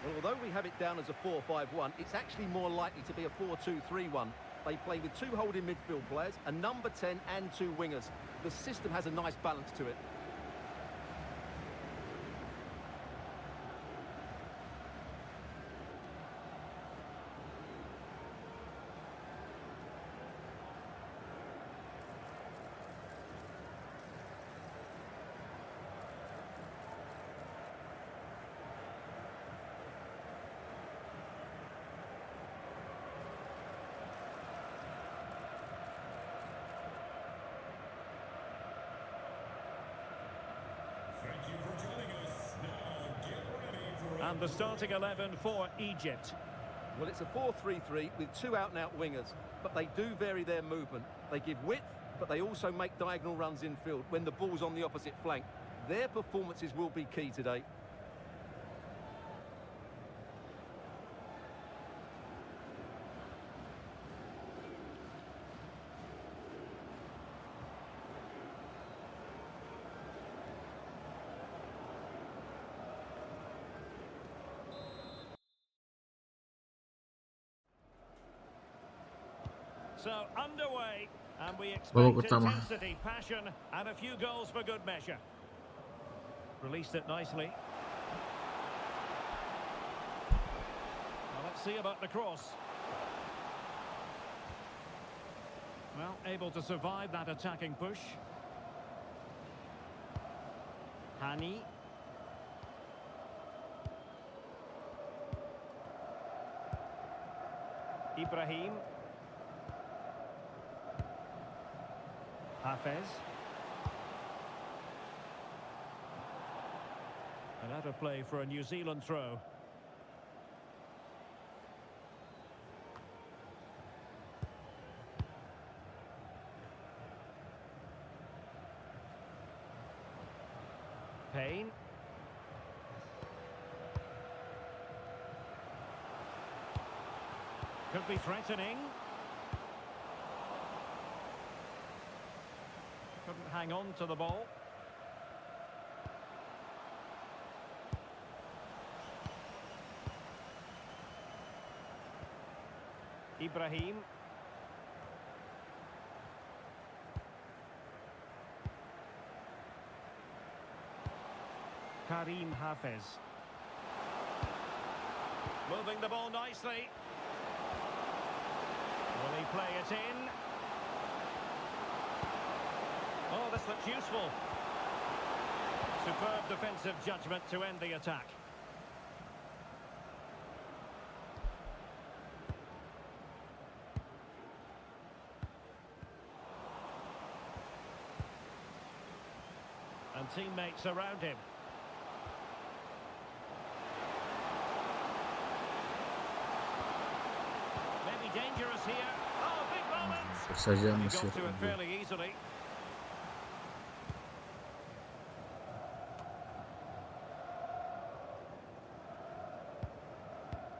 Well, although we have it down as a 4-5-1, it's actually more likely to be a 4-2-3-1. They play with two holding midfield players, a number 10 and two wingers. The system has a nice balance to it. And the starting 11 for Egypt. Well, it's a 4-3-3 with two out-and-out wingers, but they do vary their movement. They give width, but they also make diagonal runs infield when the ball's on the opposite flank. Their performances will be key today. So underway, and we Babak expect utama. intensity, passion, and a few goals for good measure. Released it nicely. Well, let's see about the cross. Well, able to survive that attacking push. Hani. Ibrahim. Hafez. And out of play for a New Zealand throw. Payne. Could be threatening. Couldn't hang on to the ball. Ibrahim. Karim Hafez. Moving the ball nicely. Will he play it in? Oh, this looks useful. Superb defensive judgment to end the attack. And teammates around him. Maybe dangerous here. Oh, big moment. Saja He Mesir. got to it fairly easily.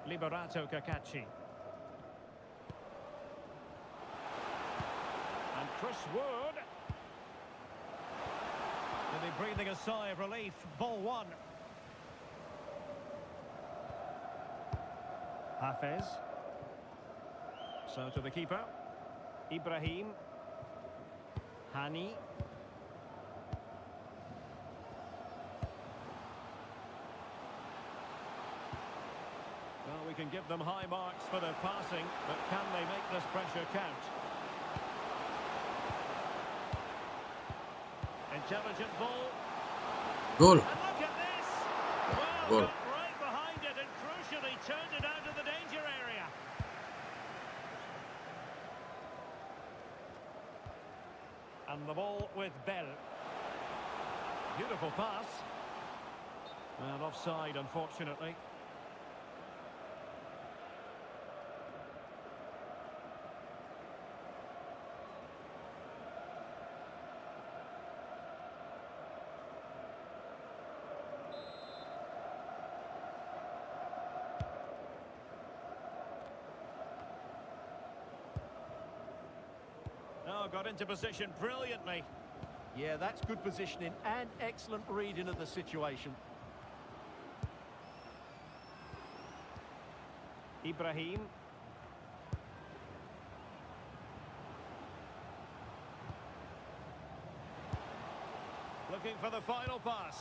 Liberato Cacachi. And Chris Wood. Will be breathing a sigh of relief. Ball one. Hafez. So to the keeper. Ibrahim. Hani. Well, we can give them high marks for their passing, but can they make this pressure count? Intelligent ball. Gol. And look at this! Well, Gol. got right behind it and crucially turned it out of the danger area. And the ball with Bell. Beautiful pass. And offside, unfortunately. Oh, got into position brilliantly. Yeah, that's good positioning and excellent reading of the situation. Ibrahim. Looking for the final pass.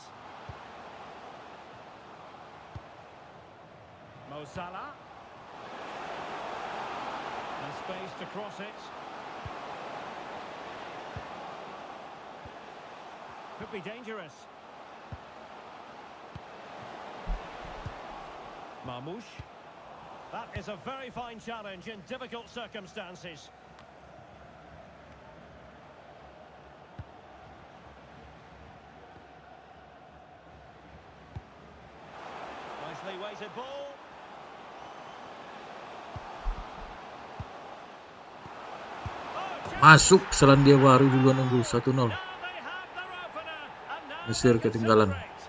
Mo Salah. And space to cross it. Could be dangerous. Marmoush. That is a very fine challenge in difficult circumstances. Nicely weighted ball. Masuk Selandia Baru duluan unggul 1-0. Now they have their opener, and now Mesir they can ketinggalan. celebrate.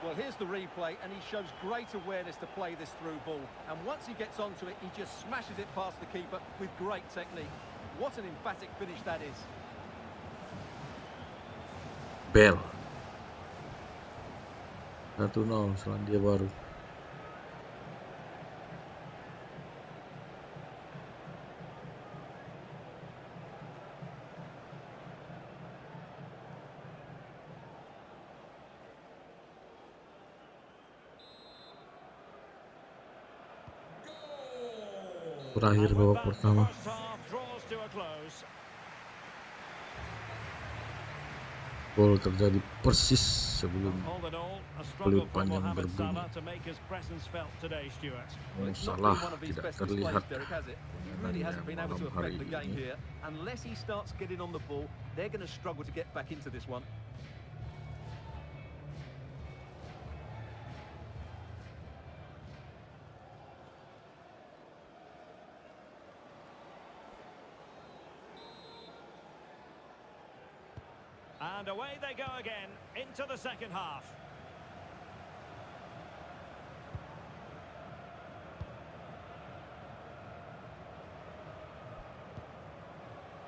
Well, here's the replay, and he shows great awareness to play this through ball. And once he gets onto it, he just smashes it past the keeper with great technique. What an emphatic finish that is. Bell. 1-0 Selandia Baru. Berakhir And with babak that, the pertama. first half draws to a close. Gol terjadi persis sebelum All in all, a peluit struggle for panjang Mohamed berbunyi. Salah to make his presence felt today, Stuart. Well, Mo it's not Salah been one of his tidak best terlihat displays, Derek, has it? He really hasn't been able to malam hari affect the game ini. here. Unless he starts getting on the ball, they're going to struggle to get back into this one. And away they go again, into the second half.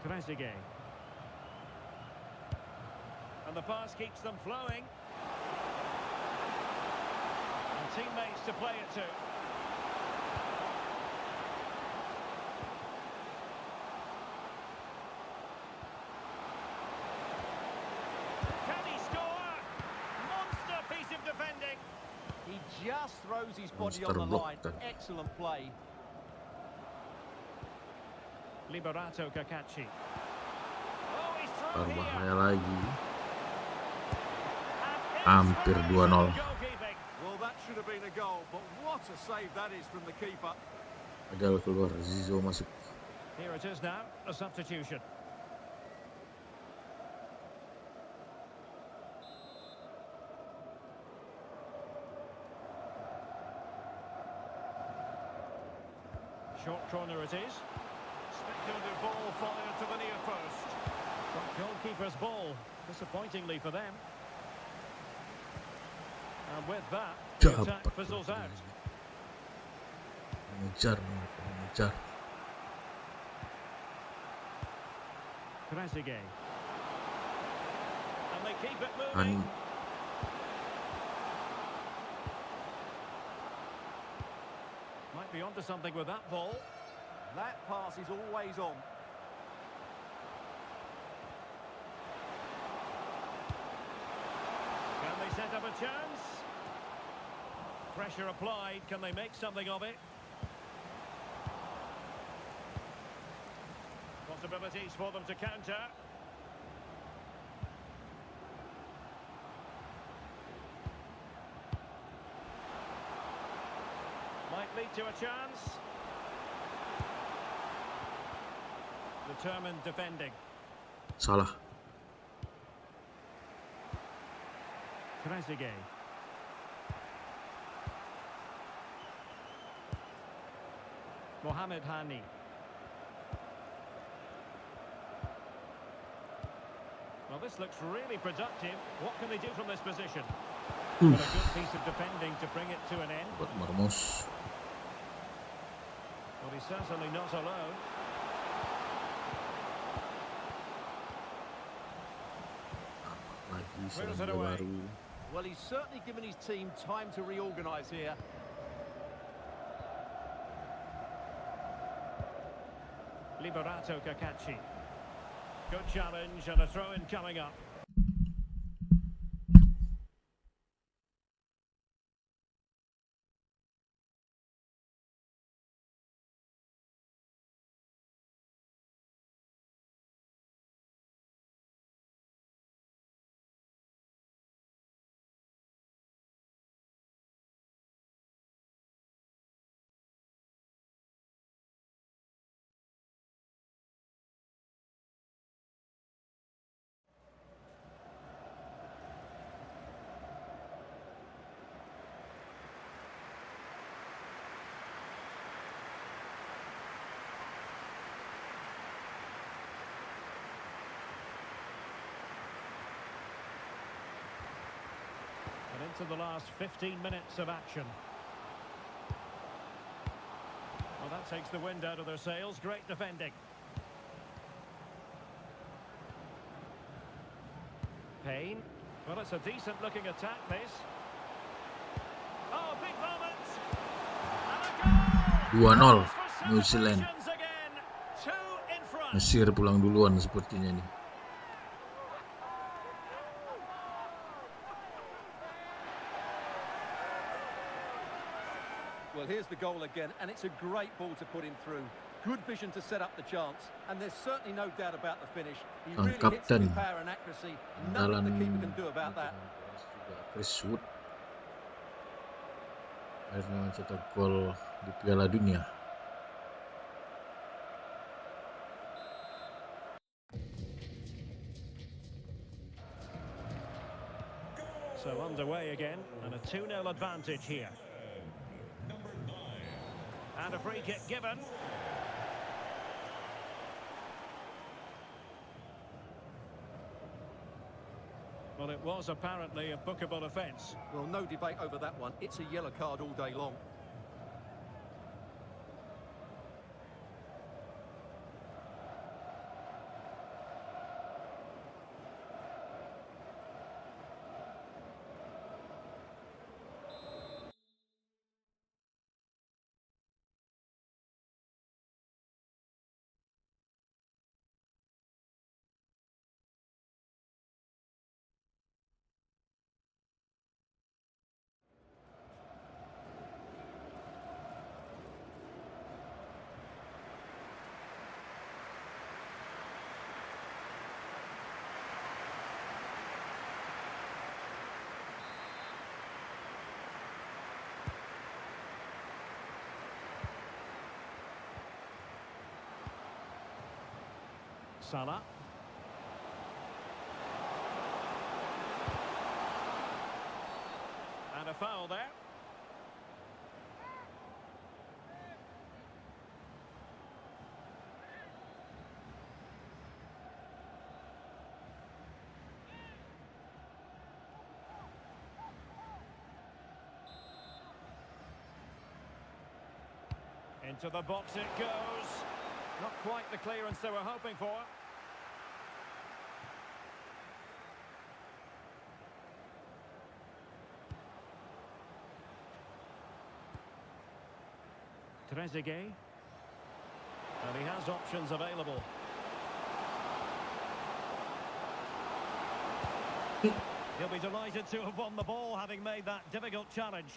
Trezeguet. And the pass keeps them flowing. And teammates to play it to. Can he score? Monster piece of defending. He just throws his body Monster on the block line. then. Excellent play. Liberato Cacaci. Oh, he's through here. Berbahaya lagi. And Hampir inspirational 2-0. goalkeeping. Well, that should have been a goal, but what a save that is from the keeper. Padahal keluar, Zizo masuk. Here it is now, a substitution. Short corner it is. Speculative ball fired to the near post. Goalkeeper's ball, disappointingly for them. And with that, the attack Dapat fizzles out. mengejar. Trezeguet. And they keep it Hani. moving. be onto something with that ball. That pass is always on. Can they set up a chance? Pressure applied. Can they make something of it? Possibilities for them to counter. Might lead to a chance. Determined defending. Salah. Trezeguet. Mohamed Hani. Well, this looks really productive. What can they do from this position? But a good piece of defending to bring it to an end. Buat Marmos. Well, he's certainly not alone. Lagi Where's it Selandia away? baru. Well, he's certainly given his team time to reorganise here. Liberato Cacaci. Good challenge and a throw-in coming up. And into the last 15 minutes of action. Well, that takes the wind out of their sails. Great defending. Payne. Well, it's a decent-looking attack, this. Oh, big moment! And a goal! 2-0 For New Zealand. celebrations again. Two in front. Mesir pulang duluan sepertinya nih. Well, here's the goal again, and it's a great ball to put him through. Good vision to set up the chance, and there's certainly no doubt about the finish. He Sang really hits it kapten with power and accuracy. Nothing andalan the keeper can do about that. Chris Wood akhirnya mencetak gol di Piala Dunia. So underway again, and a 2-0 advantage here. And a free kick given. Well, it was apparently a bookable offence. Well, no debate over that one. It's a yellow card all day long. Salah. And a foul there. Into the box it goes. Not quite the clearance they were hoping for. Trezeguet. And he has options available. He'll be delighted to have won the ball, having made that difficult challenge.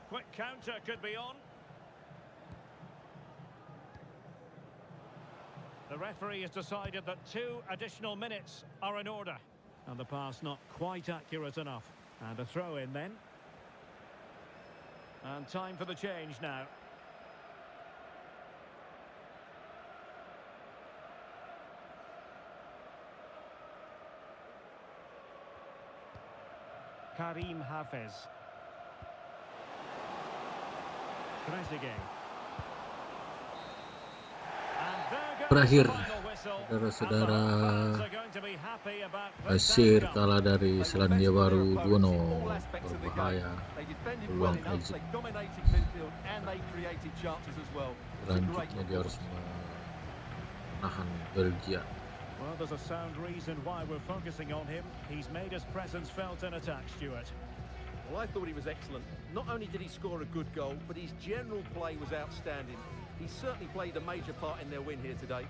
Quick counter could be on. The referee has decided that 2 additional minutes are in order. And the pass not quite accurate enough. And a throw in then. And time for the change now. Karim Hafez. Trezeguet. Berakhir, saudara-saudara, Mesir kalah dari Selandia Baru 2-0. Berbahaya, peluang exit. Selanjutnya dia harus menahan Belgia. Well, there's a sound reason why we're focusing on him. He's made his presence felt in attack, Stuart. Well, I thought he was excellent. Not only did he score a good goal, but his general play was outstanding. He certainly played a major part in their win here today.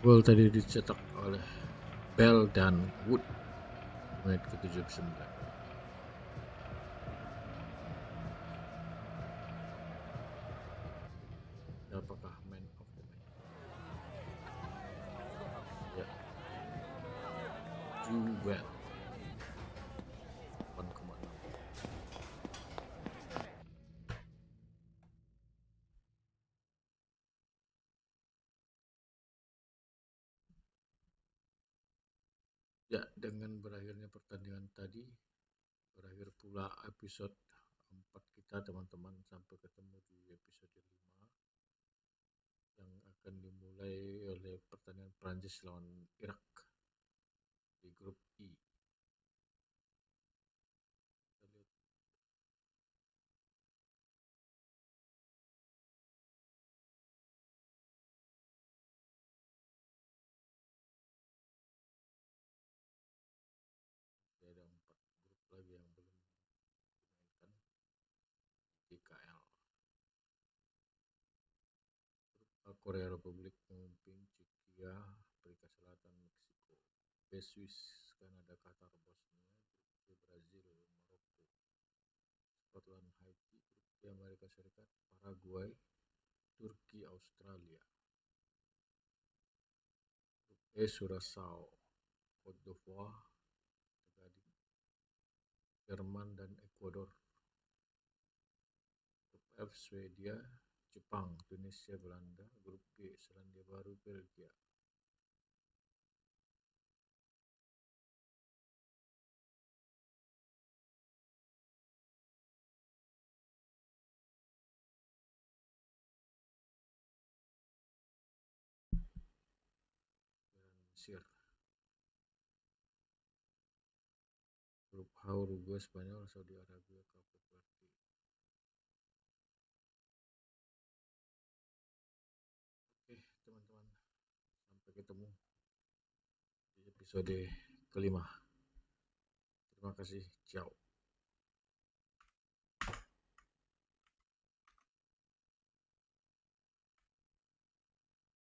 Gol tadi dicetak oleh Bell dan Wood di menit ke-79. Apakah man of the match? Ya, juga 8,6. Ya, dengan berakhirnya pertandingan tadi, berakhir pula episode 4 kita, teman-teman. Sampai ketemu di episode 5 yang akan dimulai oleh pertandingan Prancis lawan Irak di grup E. Kita lihat. Ada 4 grup lagi yang belum dimainkan. GKL. Grup A, Korea Republik memimpin, Czechia, Afrika Selatan, Meksiko. B, Swiss, Kanada, Qatar, Bosnia. Grup B, Brazil, Maroko, Scotland, Haiti. Grup C, Amerika Serikat, Paraguay, Turki, Australia. Grup E, Curaçao, Cote d'Ivoire, Jerman dan Ekuador. Grup F, Swedia, Jepang, Tunisia, Belanda. Grup G, Selandia Baru, Belgia. Mesir. Grup H, Uruguay, Spanyol, Saudi Arabia, Cape Verde. Oke, teman-teman, sampai ketemu di episode kelima. Terima kasih, ciao.